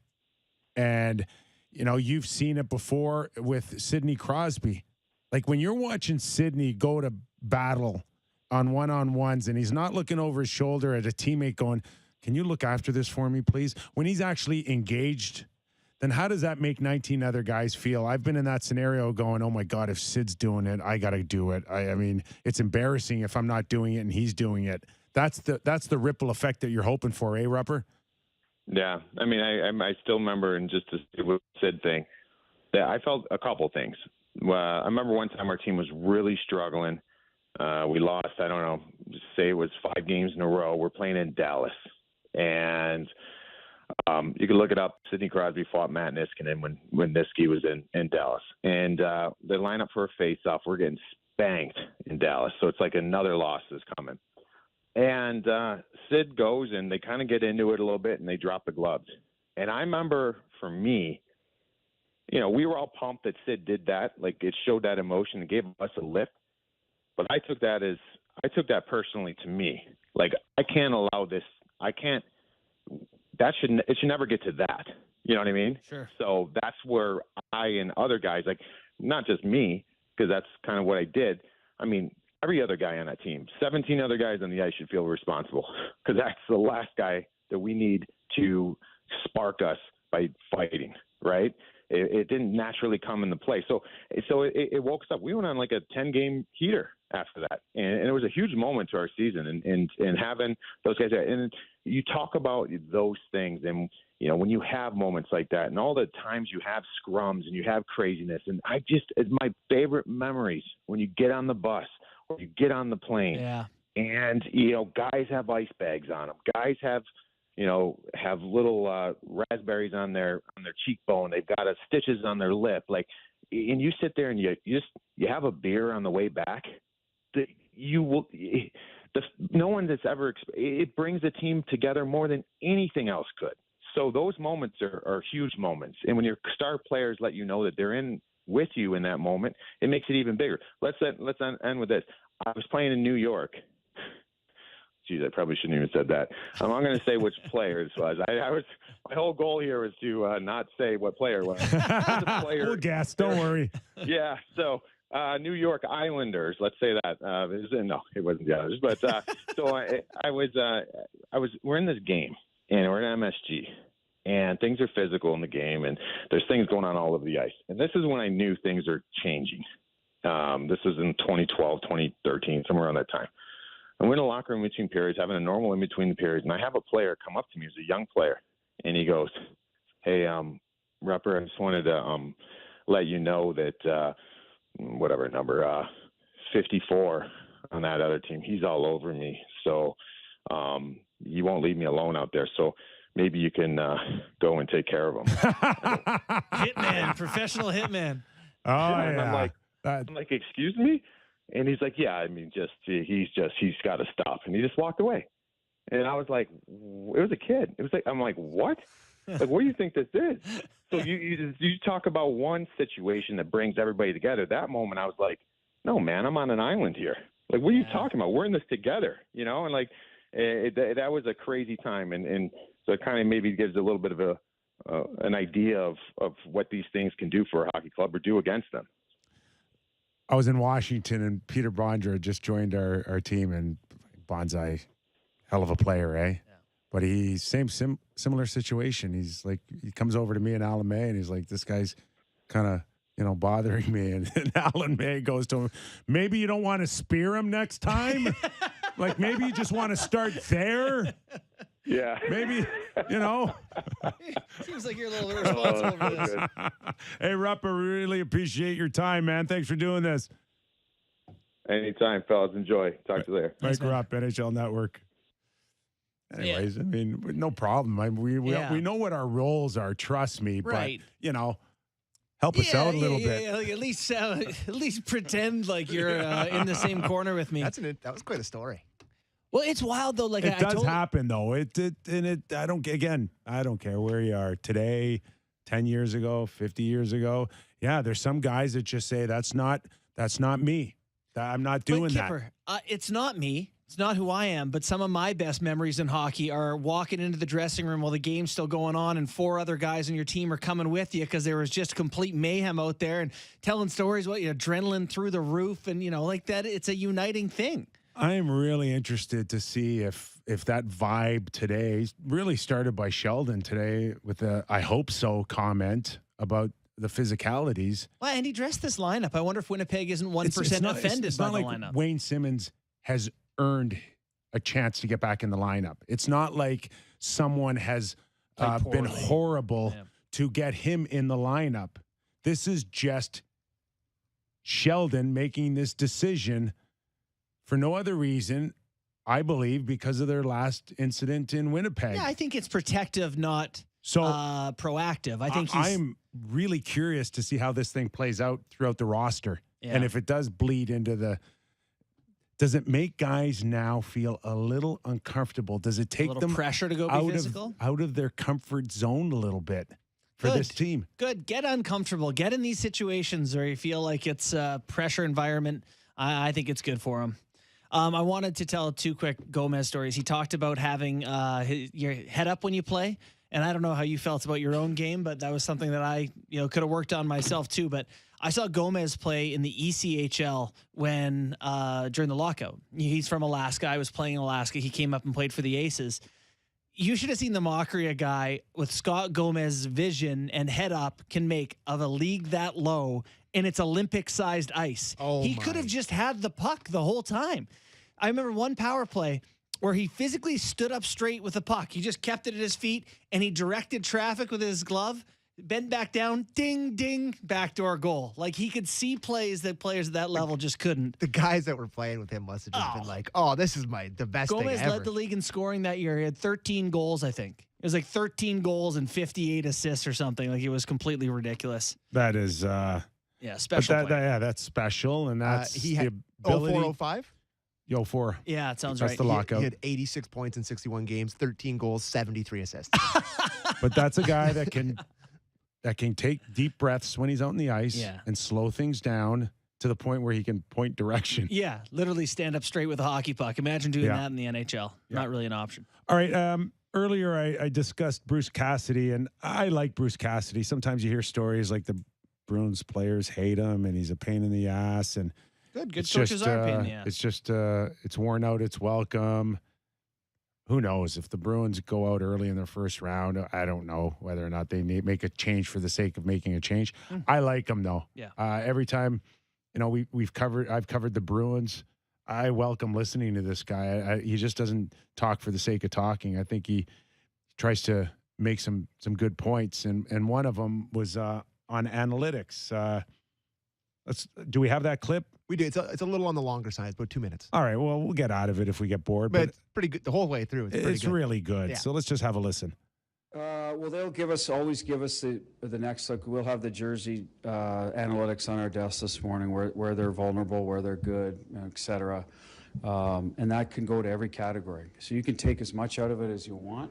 And, you've seen it before with Sidney Crosby. Like, when you're watching Sidney go to battle on one-on-ones and he's not looking over his shoulder at a teammate going, can you look after this for me, please? When he's actually engaged, then how does that make 19 other guys feel? I've been in that scenario going, oh, my God, if Sid's doing it, I got to do it. I mean, it's embarrassing if I'm not doing it and he's doing it. That's the ripple effect that you're hoping for, eh, Rupper? Yeah. I mean, I still remember, and just to say what Sid thing, that I felt a couple things. I remember one time our team was really struggling. We lost, I don't know, say it was 5 games in a row. We're playing in Dallas. And you can look it up. Sidney Crosby fought Matt Niskanen when Niski was in Dallas. And they line up for a face-off. We're getting spanked in Dallas. So it's like another loss is coming. And Sid goes, and they kind of get into it a little bit, and they drop the gloves. And I remember, for me, we were all pumped that Sid did that. Like, it showed that emotion and gave us a lift. But I took that personally to me. Like, I can't allow this. It should never get to that. You know what I mean? Sure. So that's where I and other guys, like, not just me, because that's kind of what I did. I mean, every other guy on that team, 17 other guys on the ice should feel responsible, because that's the last guy that we need to spark us by fighting, right? It didn't naturally come into play. So it woke us up. We went on like a 10-game heater after that. And it was a huge moment to our season and having those guys there. And you talk about those things, and, when you have moments like that and all the times you have scrums and you have craziness, and it's my favorite memories when you get on the bus or you get on the plane. Yeah. And, guys have ice bags on them. Guys have little raspberries on their cheekbone. They've got stitches on their lip. Like, and you sit there and you have a beer on the way back. No one that's ever it brings a team together more than anything else could. So those moments are huge moments. And when your star players let you know that they're in with you in that moment, it makes it even bigger. Let's end with this. I was playing in New York. Geez, I probably shouldn't even said that. I'm not going to say which player it was. My whole goal here was to not say what player it was. We'll guess. Don't worry. Yeah. So New York Islanders. Let's say that. No, it wasn't the Islanders. But so I was. We're in this game, and we're in MSG, and things are physical in the game, and there's things going on all over the ice. And this is when I knew things are changing. This was in 2012, 2013, somewhere around that time. And we're in the locker room in between periods, having a normal in between the periods, and I have a player come up to me, he's a young player, and he goes, "Hey, Rupper, I just wanted to let you know that whatever number, 54 on that other team, he's all over me, so you won't leave me alone out there, so maybe you can go and take care of him." Hitman, professional hitman. Oh, and yeah. I'm like, excuse me? And he's like, yeah, I mean, he's got to stop. And he just walked away. And I was like, it was a kid. It was like, I'm like, what? Like, what do you think this is? So you talk about one situation that brings everybody together. That moment, I was like, no, man, I'm on an island here. Like, what are you talking about? We're in this together, you know? And like, that was a crazy time. And so it kind of maybe gives a little bit of an idea of what these things can do for a hockey club or do against them. I was in Washington, and Petr Bourne had just joined our team, and Bonsai, hell of a player, eh? Yeah. But he's similar situation. He's like, he comes over to me and Alan May, and he's like, this guy's kind of, bothering me. And Alan May goes to him, maybe you don't want to spear him next time? Like, maybe you just want to start there? Yeah. Maybe, Seems like you're a little irresponsible for this. Hey, Rupp, I really appreciate your time, man. Thanks for doing this. Anytime, fellas. Enjoy. Talk to you later. Mike Rupp, NHL Network. Anyways, I mean, no problem. We know what our roles are. Trust me. Right. But, help us out a little bit. Yeah, like at least pretend like you're in the same corner with me. That was quite a story. Well, it's wild though. Like it does happen though. I don't care where you are today, 10 years ago, 50 years ago. Yeah, there's some guys that just say that's not me. I'm not doing Kyper, that. It's not me. It's not who I am. But some of my best memories in hockey are walking into the dressing room while the game's still going on, and 4 other guys on your team are coming with you because there was just complete mayhem out there and telling stories about adrenaline through the roof, and like that. It's a uniting thing. I'm really interested to see if that vibe today really started by Sheldon today with a "I hope so" comment about the physicalities. Well, and he dressed this lineup. I wonder if Winnipeg isn't 1% offended by the lineup. Wayne Simmons has earned a chance to get back in the lineup. It's not like someone has been horrible to get him in the lineup. This is just Sheldon making this decision for no other reason, I believe, because of their last incident in Winnipeg. Yeah, I think it's protective, not proactive. I think I'm really curious to see how this thing plays out throughout the roster. Yeah. And if it does bleed into does it make guys now feel a little uncomfortable? Does it take them pressure to go be physical? Out of their comfort zone a little bit for this team? Good. Get uncomfortable. Get in these situations where you feel like it's a pressure environment. I think it's good for them. I wanted to tell 2 quick Gomez stories. He talked about having your head up when you play. And I don't know how you felt about your own game, but that was something that I could have worked on myself too. But I saw Gomez play in the ECHL when during the lockout. He's from Alaska. I was playing in Alaska. He came up and played for the Aces. You should have seen the mockery a guy with Scott Gomez's vision and head up can make of a league that low, and it's Olympic-sized ice. He could have just had the puck the whole time. I remember one power play where he physically stood up straight with the puck. He just kept it at his feet, and he directed traffic with his glove, bent back down, ding, ding, backdoor goal. Like, he could see plays that players at that level just couldn't. The guys that were playing with him must have just been like, oh, this is the best thing ever. Gomez led the league in scoring that year. He had 13 goals, I think. It was like 13 goals and 58 assists or something. Like, it was completely ridiculous. That is... special player. That's special, and that's he had the ability... 0405? 04. Yeah, it sounds that's right. The lockout. He had 86 points in 61 games, 13 goals, 73 assists. But that's a guy that can take deep breaths when he's out in the ice and slow things down to the point where he can point direction. Yeah, literally stand up straight with a hockey puck. Imagine doing that in the NHL. Not really an option. All right. Earlier, I discussed Bruce Cassidy, and I like Bruce Cassidy. Sometimes you hear stories like the Bruins players hate him, and he's a pain in the ass. And Good it's coaches just, are a pain in the ass. It's just it's worn out its welcome. Who knows if the Bruins go out early in their first round? I don't know whether or not they may make a change for the sake of making a change. I like them though. Yeah. Every time, I've covered the Bruins. I welcome listening to this guy. He just doesn't talk for the sake of talking. I think he tries to make some good points, and one of them was on analytics. Do we have that clip? We do. It's a little on the longer side, about 2 minutes. All right. Well, we'll get out of it if we get bored. But it's pretty good the whole way through. It's really good. Yeah. So let's just have a listen. Well, they'll always give us the next look. We'll have the jersey analytics on our desk this morning, where they're vulnerable, where they're good, et cetera. And that can go to every category. So you can take as much out of it as you want.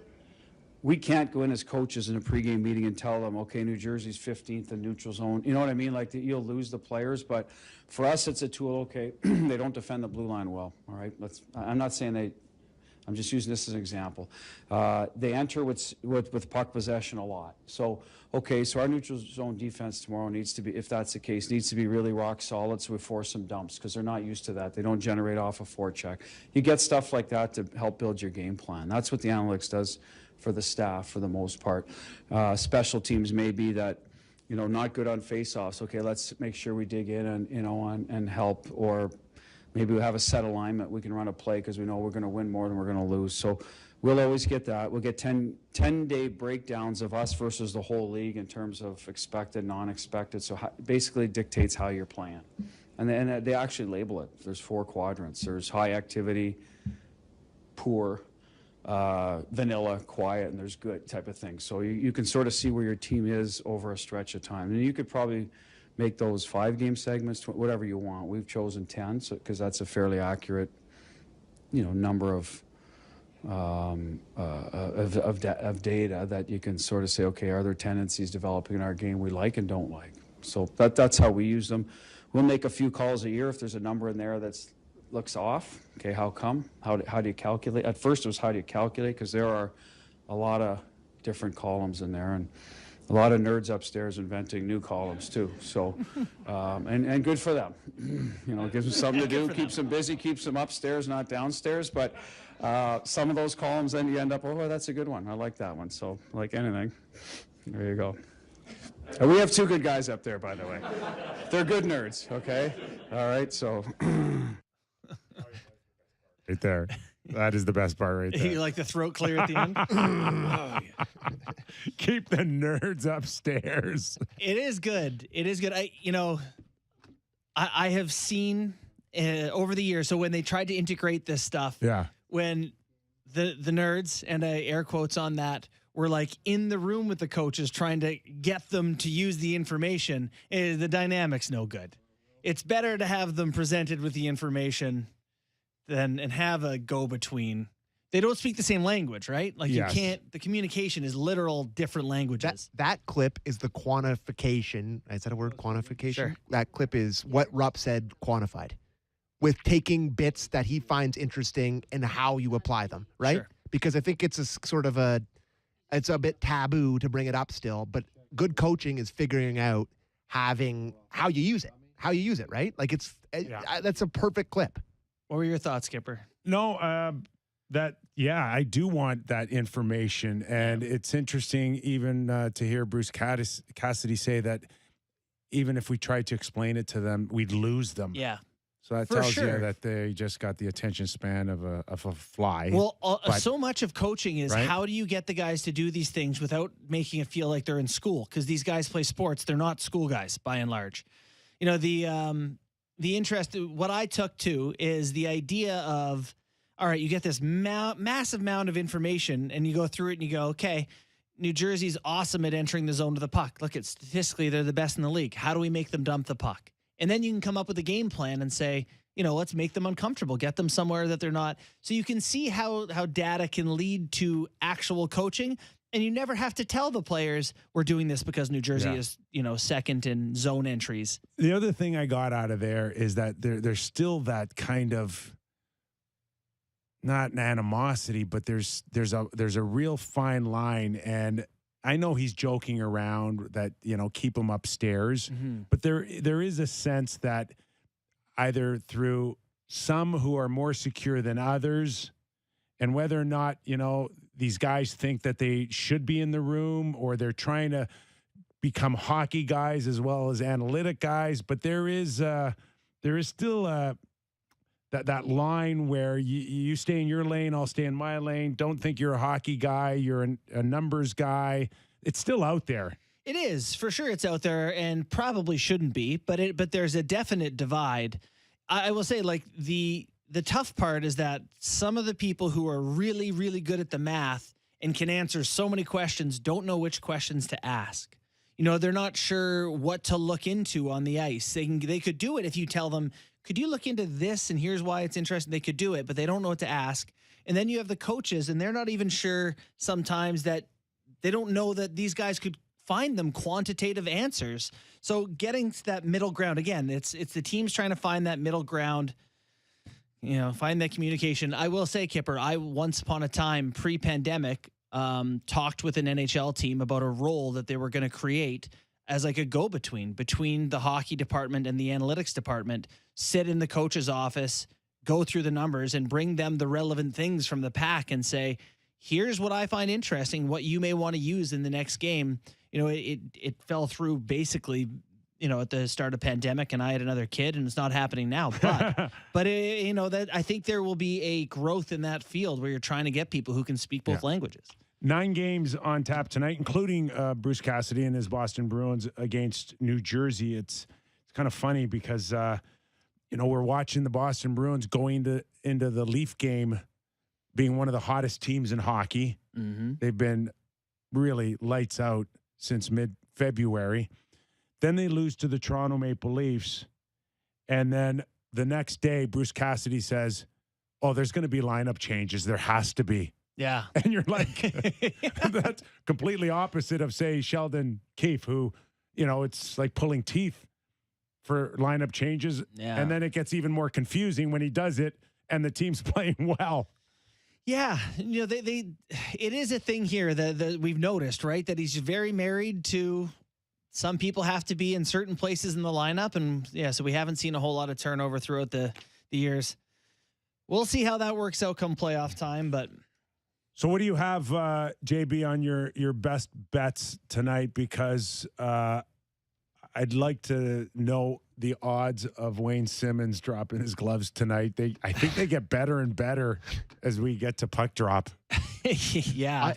We can't go in as coaches in a pregame meeting and tell them, okay, New Jersey's 15th in neutral zone. You know what I mean? Like, you'll lose the players. But for us, it's a tool. Okay, they don't defend the blue line well. All right, I'm not saying I'm just using this as an example. They enter with puck possession a lot. So, okay, so our neutral zone defense tomorrow needs to be, if that's the case, needs to be really rock solid, so we force some dumps because they're not used to that. They don't generate off a forecheck. You get stuff like that to help build your game plan. That's what the analytics does for the staff for the most part. Special teams may be that, not good on face-offs. Okay, let's make sure we dig in and help, or maybe we have a set alignment. We can run a play because we know we're going to win more than we're going to lose. So we'll always get that. We'll get 10-day breakdowns of us versus the whole league in terms of expected, non-expected. So basically dictates how you're playing. And they actually label it. There's 4 quadrants. There's high activity, poor, vanilla, quiet, and there's good type of thing. So you can sort of see where your team is over a stretch of time. And you could probably make those 5-game segments, whatever you want. We've chosen 10 because that's a fairly accurate, number of data that you can sort of say, okay, are there tendencies developing in our game we like and don't like? So that's how we use them. We'll make a few calls a year if there's a number in there that's looks off. Okay, how come? How do you calculate? At first it was how do you calculate, because there are a lot of different columns in there, and a lot of nerds upstairs inventing new columns too. So, and good for them. Gives them something to do, keeps them busy, keeps them upstairs, not downstairs. But some of those columns, then you end up, oh, that's a good one. I like that one. So, like anything, there you go. And we have 2 good guys up there, by the way. They're good nerds. Okay. All right. So. Right there. That is the best part right there. You like the throat clear at the end? Oh, yeah. Keep the nerds upstairs. It is good. It is good. I have seen over the years, so when they tried to integrate this stuff, when the nerds, and air quotes on that, were like in the room with the coaches trying to get them to use the information, the dynamic's no good. It's better to have them presented with the information and have a go-between. They don't speak the same language, right? Like you can't, the communication is literal different languages. That clip is the quantification. Is that a word, quantification? Sure. That clip is what Rupp said quantified, with taking bits that he finds interesting and how you apply them, right? Sure. Because I think it's a sort of it's a bit taboo to bring it up still, but good coaching is figuring out how you use it, right? Like that's a perfect clip. What were your thoughts, Kyper? No, I do want that information. And it's interesting even to hear Bruce Cassidy say that even if we tried to explain it to them, we'd lose them. Yeah. So that tells you that they just got the attention span of a fly. Well, so much of coaching is right? How do you get the guys to do these things without making it feel like they're in school? Because these guys play sports. They're not school guys by and large. The interest, what I took to is the idea of, all right, you get this massive amount of information and you go through it and you go, okay, New Jersey's awesome at entering the zone to the puck. Look, statistically, they're the best in the league. How do we make them dump the puck? And then you can come up with a game plan and say, let's make them uncomfortable, get them somewhere that they're not. So you can see how data can lead to actual coaching. And you never have to tell the players we're doing this because New Jersey is, second in zone entries. The other thing I got out of there is that there's still that kind of, not an animosity, but there's a real fine line. And I know he's joking around that, keep him upstairs, but there is a sense that either through some who are more secure than others, and whether or not, these guys think that they should be in the room, or they're trying to become hockey guys as well as analytic guys. But there is still that line where you stay in your lane, I'll stay in my lane. Don't think you're a hockey guy, you're a numbers guy. It's still out there. It is, for sure it's out there, and probably shouldn't be, but there's a definite divide. I will say, like, the tough part is that some of the people who are really, really good at the math and can answer so many questions don't know which questions to ask. They're not sure what to look into on the ice. They could do it if you tell them, could you look into this, and here's why it's interesting. They could do it, but they don't know what to ask. And then you have the coaches, and they're not even sure sometimes that they don't know that these guys could find them quantitative answers. So getting to that middle ground, again, it's the teams trying to find that middle ground, find that communication. I will say, Kyper, I once upon a time, pre-pandemic, talked with an NHL team about a role that they were going to create as like a go-between between the hockey department and the analytics department, sit in the coach's office, go through the numbers, and bring them the relevant things from the pack and say, here's what I find interesting, what you may want to use in the next game. It fell through basically, at the start of pandemic, and I had another kid, and it's not happening now. But that I think there will be a growth in that field where you're trying to get people who can speak both languages. 9 games on tap tonight, including Bruce Cassidy and his Boston Bruins against New Jersey. It's kind of funny because we're watching the Boston Bruins going into the Leaf game, being one of the hottest teams in hockey. Mm-hmm. They've been really lights out since mid-February. Then they lose to the Toronto Maple Leafs. And then the next day, Bruce Cassidy says, there's going to be lineup changes. There has to be. Yeah. And you're like, that's completely opposite of, say, Sheldon Keefe, who, it's like pulling teeth for lineup changes. Yeah. And then it gets even more confusing when he does it and the team's playing well. Yeah, it is a thing here that we've noticed, right? That he's very married to some people have to be in certain places in the lineup, and so we haven't seen a whole lot of turnover throughout the years. We'll see how that works out come playoff time, but. So what do you have, JB, on your best bets tonight? Because I'd like to know the odds of Wayne Simmons dropping his gloves tonight. I think they get better and better as we get to puck drop. Yeah.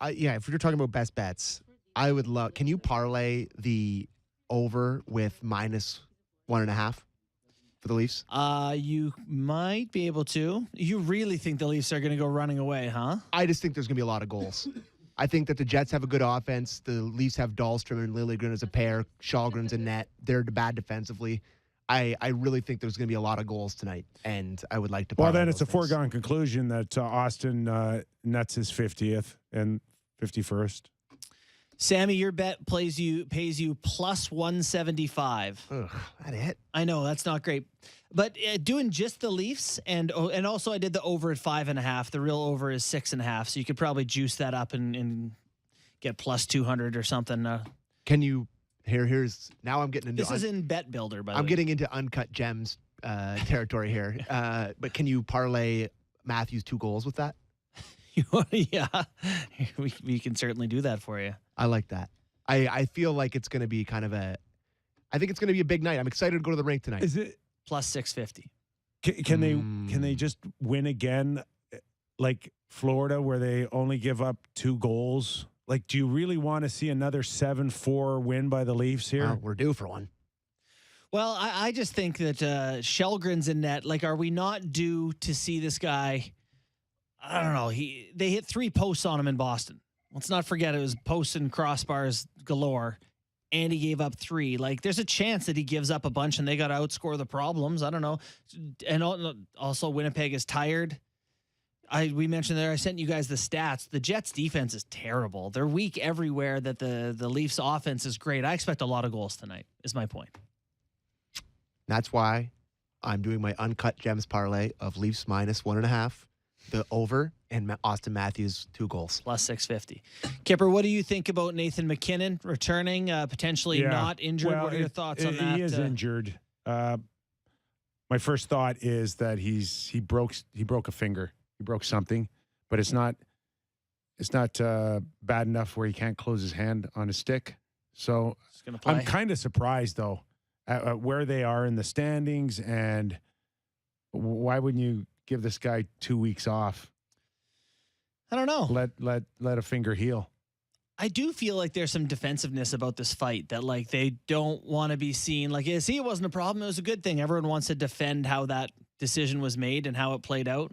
If you're talking about best bets, I would love. Can you parlay the over with -1.5 for the Leafs? You might be able to. You really think the Leafs are going to go running away, huh? I just think there's going to be a lot of goals. I think that the Jets have a good offense. The Leafs have Dahlstrom and Liljegren as a pair. Shalgren's a net. They're bad defensively. I really think there's going to be a lot of goals tonight, and I would like to. Well, then it's a foregone conclusion that Austin nets his 50th and 51st. Sammy, your bet pays you plus 175. Ugh, that it? I know that's not great, but doing just the Leafs and also I did the over at 5.5. The real over is 6.5, so you could probably juice that up and get plus 200 or something. Can you? Here's now I'm getting into. This is in Bet Builder, by the way. I'm getting into uncut gems territory here. But can you parlay Matthews 2 goals with that? Yeah, we can certainly do that for you. I like that. I feel like it's going to be kind of I think it's going to be a big night. I'm excited to go to the rink tonight. Is it plus 650? Can they just win again, like Florida, where they only give up 2 goals? Like, do you really want to see another 7-4 win by the Leafs here? We're due for one. Well, I just think that Shelgren's in net. Like, are we not due to see this guy? I don't know. They hit 3 posts on him in Boston. Let's not forget it was posts and crossbars galore, and he gave up 3. Like, there's a chance that he gives up a bunch and they got to outscore the problems. I don't know. And also Winnipeg is tired. We mentioned there, I sent you guys the stats. The Jets defense is terrible. They're weak everywhere that the Leafs offense is great. I expect a lot of goals tonight is my point. That's why I'm doing my uncut gems parlay of Leafs -1.5 the over and Austin Matthews 2 goals. Plus 650. Kipper, what do you think about Nathan McKinnon returning, potentially not injured? Well, what are your thoughts on that? He is injured. My first thought is that he broke a finger. He broke something, but it's not bad enough where he can't close his hand on a stick. So I'm kind of surprised though at where they are in the standings, and why wouldn't you give this guy 2 weeks off? I don't know. Let a finger heal. I do feel like there's some defensiveness about this fight that like they don't want to be seen like, yeah, see, it wasn't a problem. It was a good thing. Everyone wants to defend how that decision was made and how it played out.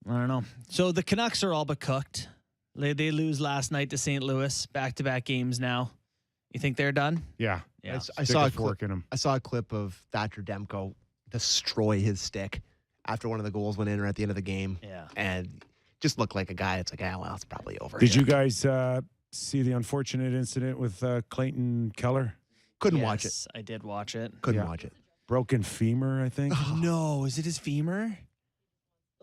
I don't know. So the Canucks are all but cooked. They lose last night to St. Louis. Back-to-back games now. You think they're done? Yeah. I saw a clip of Thatcher Demko destroy his stick after one of the goals went in or at the end of the game. Yeah. And just looked like a guy. It's like, well, it's probably over. Did you guys see the unfortunate incident with Clayton Keller? Couldn't watch it. I did watch it. Couldn't watch it. Broken femur, I think. No, is it his femur?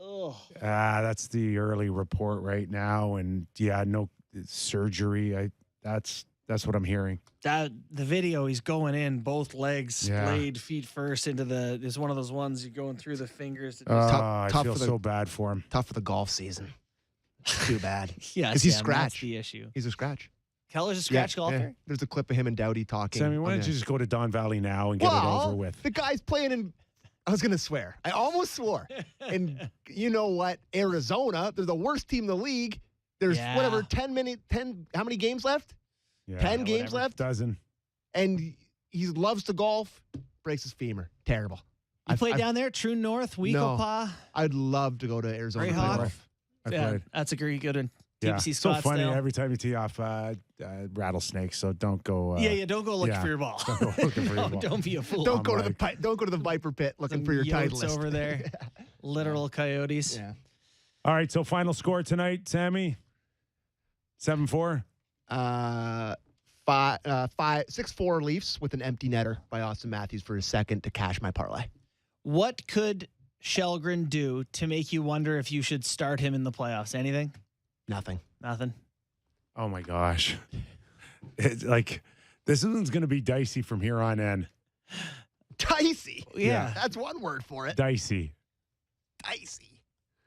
Oh. That's the early report right now, and no surgery. That's what I'm hearing. That the video, he's going in both legs, splayed feet first into the. There's one of those ones you're going through the fingers. I feel so bad for him. Tough for the golf season. Too bad. Yeah, because he's scratch. That's the issue. He's a scratch. Keller's a scratch golfer. Yeah. There's a clip of him and Doughty talking. Sammy, why don't you just go to Don Valley now and get it over with? The guy's playing in. I was going to swear. I almost swore. And you know what? Arizona, they're the worst team in the league. There's 10, how many games left? 10 games left? Dozen. And he loves to golf, breaks his femur. Terrible. You played down there, True North, Weekopah? No, I'd love to go to Arizona to play golf. That's a great good one. TPC Scottsdale. So funny every time you tee off rattlesnakes. So don't go. Don't go looking for your ball. Don't go looking for your ball. Don't be a fool. Don't go to the Viper Pit looking for your Titleist over there. Literal coyotes. Yeah. All right. So final score tonight, Sammy. 7-4. 6-4 Leafs with an empty netter by Austin Matthews for his second to cash my parlay. What could Shelgren do to make you wonder if you should start him in the playoffs? Anything? Nothing. Oh my gosh. It's like this one's going to be dicey from here on in. Dicey? Yeah. That's one word for it. Dicey.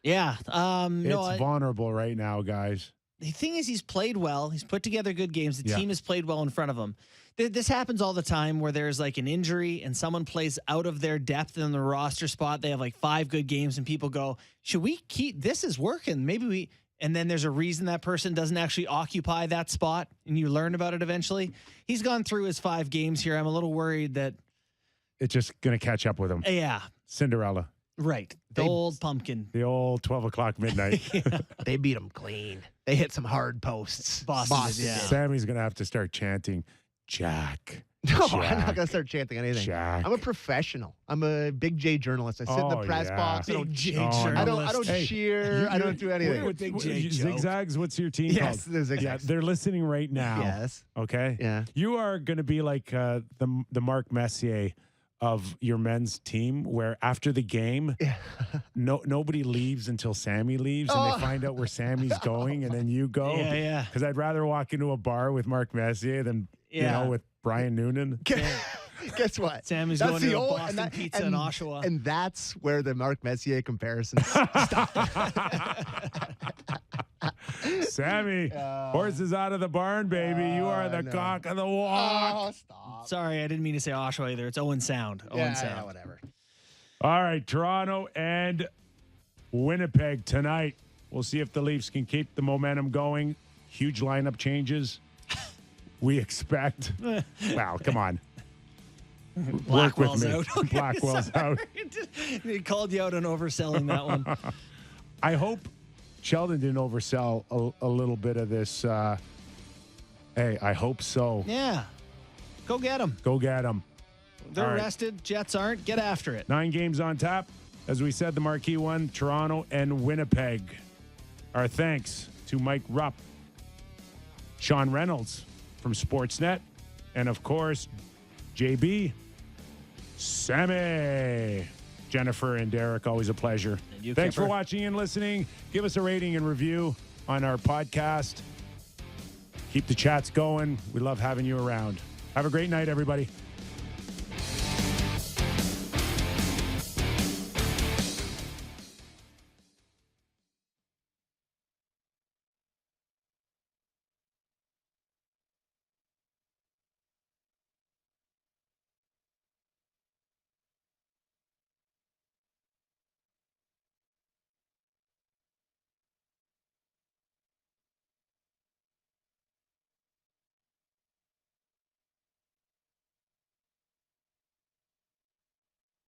Yeah. It's vulnerable right now, guys. The thing is, he's played well. He's put together good games. The team has played well in front of him. This happens all the time where there's like an injury and someone plays out of their depth in the roster spot. They have like 5 good games and people go, should we keep, this is working. And then there's a reason that person doesn't actually occupy that spot and you learn about it eventually. He's gone through his 5 games here. I'm a little worried that it's just going to catch up with him. Yeah. Cinderella. Right. The old pumpkin. The old 12 o'clock midnight. They beat him clean. They hit some hard posts. Boston. Yeah. Sammy's going to have to start chanting, Jack. No, I'm not going to start chanting anything. Jack. I'm a professional. I'm a big J journalist. I sit in the press box. Big J I journalist. don't cheer. I don't do anything. Big J Zigzags, what's your team called? Yes, the Zigzags. Yeah, they're listening right now. Yes. Okay? Yeah. You are going to be like the Mark Messier of your men's team, where after the game, nobody leaves until Sammy leaves, and they find out where Sammy's going, and then you go. Yeah. Because I'd rather walk into a bar with Mark Messier than with Brian Noonan. Guess what? Sammy's going to a Boston Pizza in Oshawa. And that's where the Mark Messier comparisons stop. Sammy, horses out of the barn, baby. You are the cock of the walk. Oh, stop. Sorry, I didn't mean to say Oshawa either. It's Owen Sound. Owen Sound. Yeah, whatever. All right, Toronto and Winnipeg tonight. We'll see if the Leafs can keep the momentum going. Huge lineup changes. We expect. Wow, come on. Blackwell's out. Okay, Blackwell's out. They called you out on overselling that one. I hope Sheldon didn't oversell a little bit of this. Hey, I hope so. Yeah. Go get them. Go get them. They're rested. Jets aren't. Get after it. 9 games on tap. As we said, the marquee one, Toronto and Winnipeg. Our thanks to Mike Rupp, Sean Reynolds from Sportsnet, and of course, JB, Sammy. Jennifer and Derek, always a pleasure. And you, Thanks for Kyper. watching and listening. Give us a rating and review on our podcast. Keep the chats going. We love having you around. Have a great night, everybody.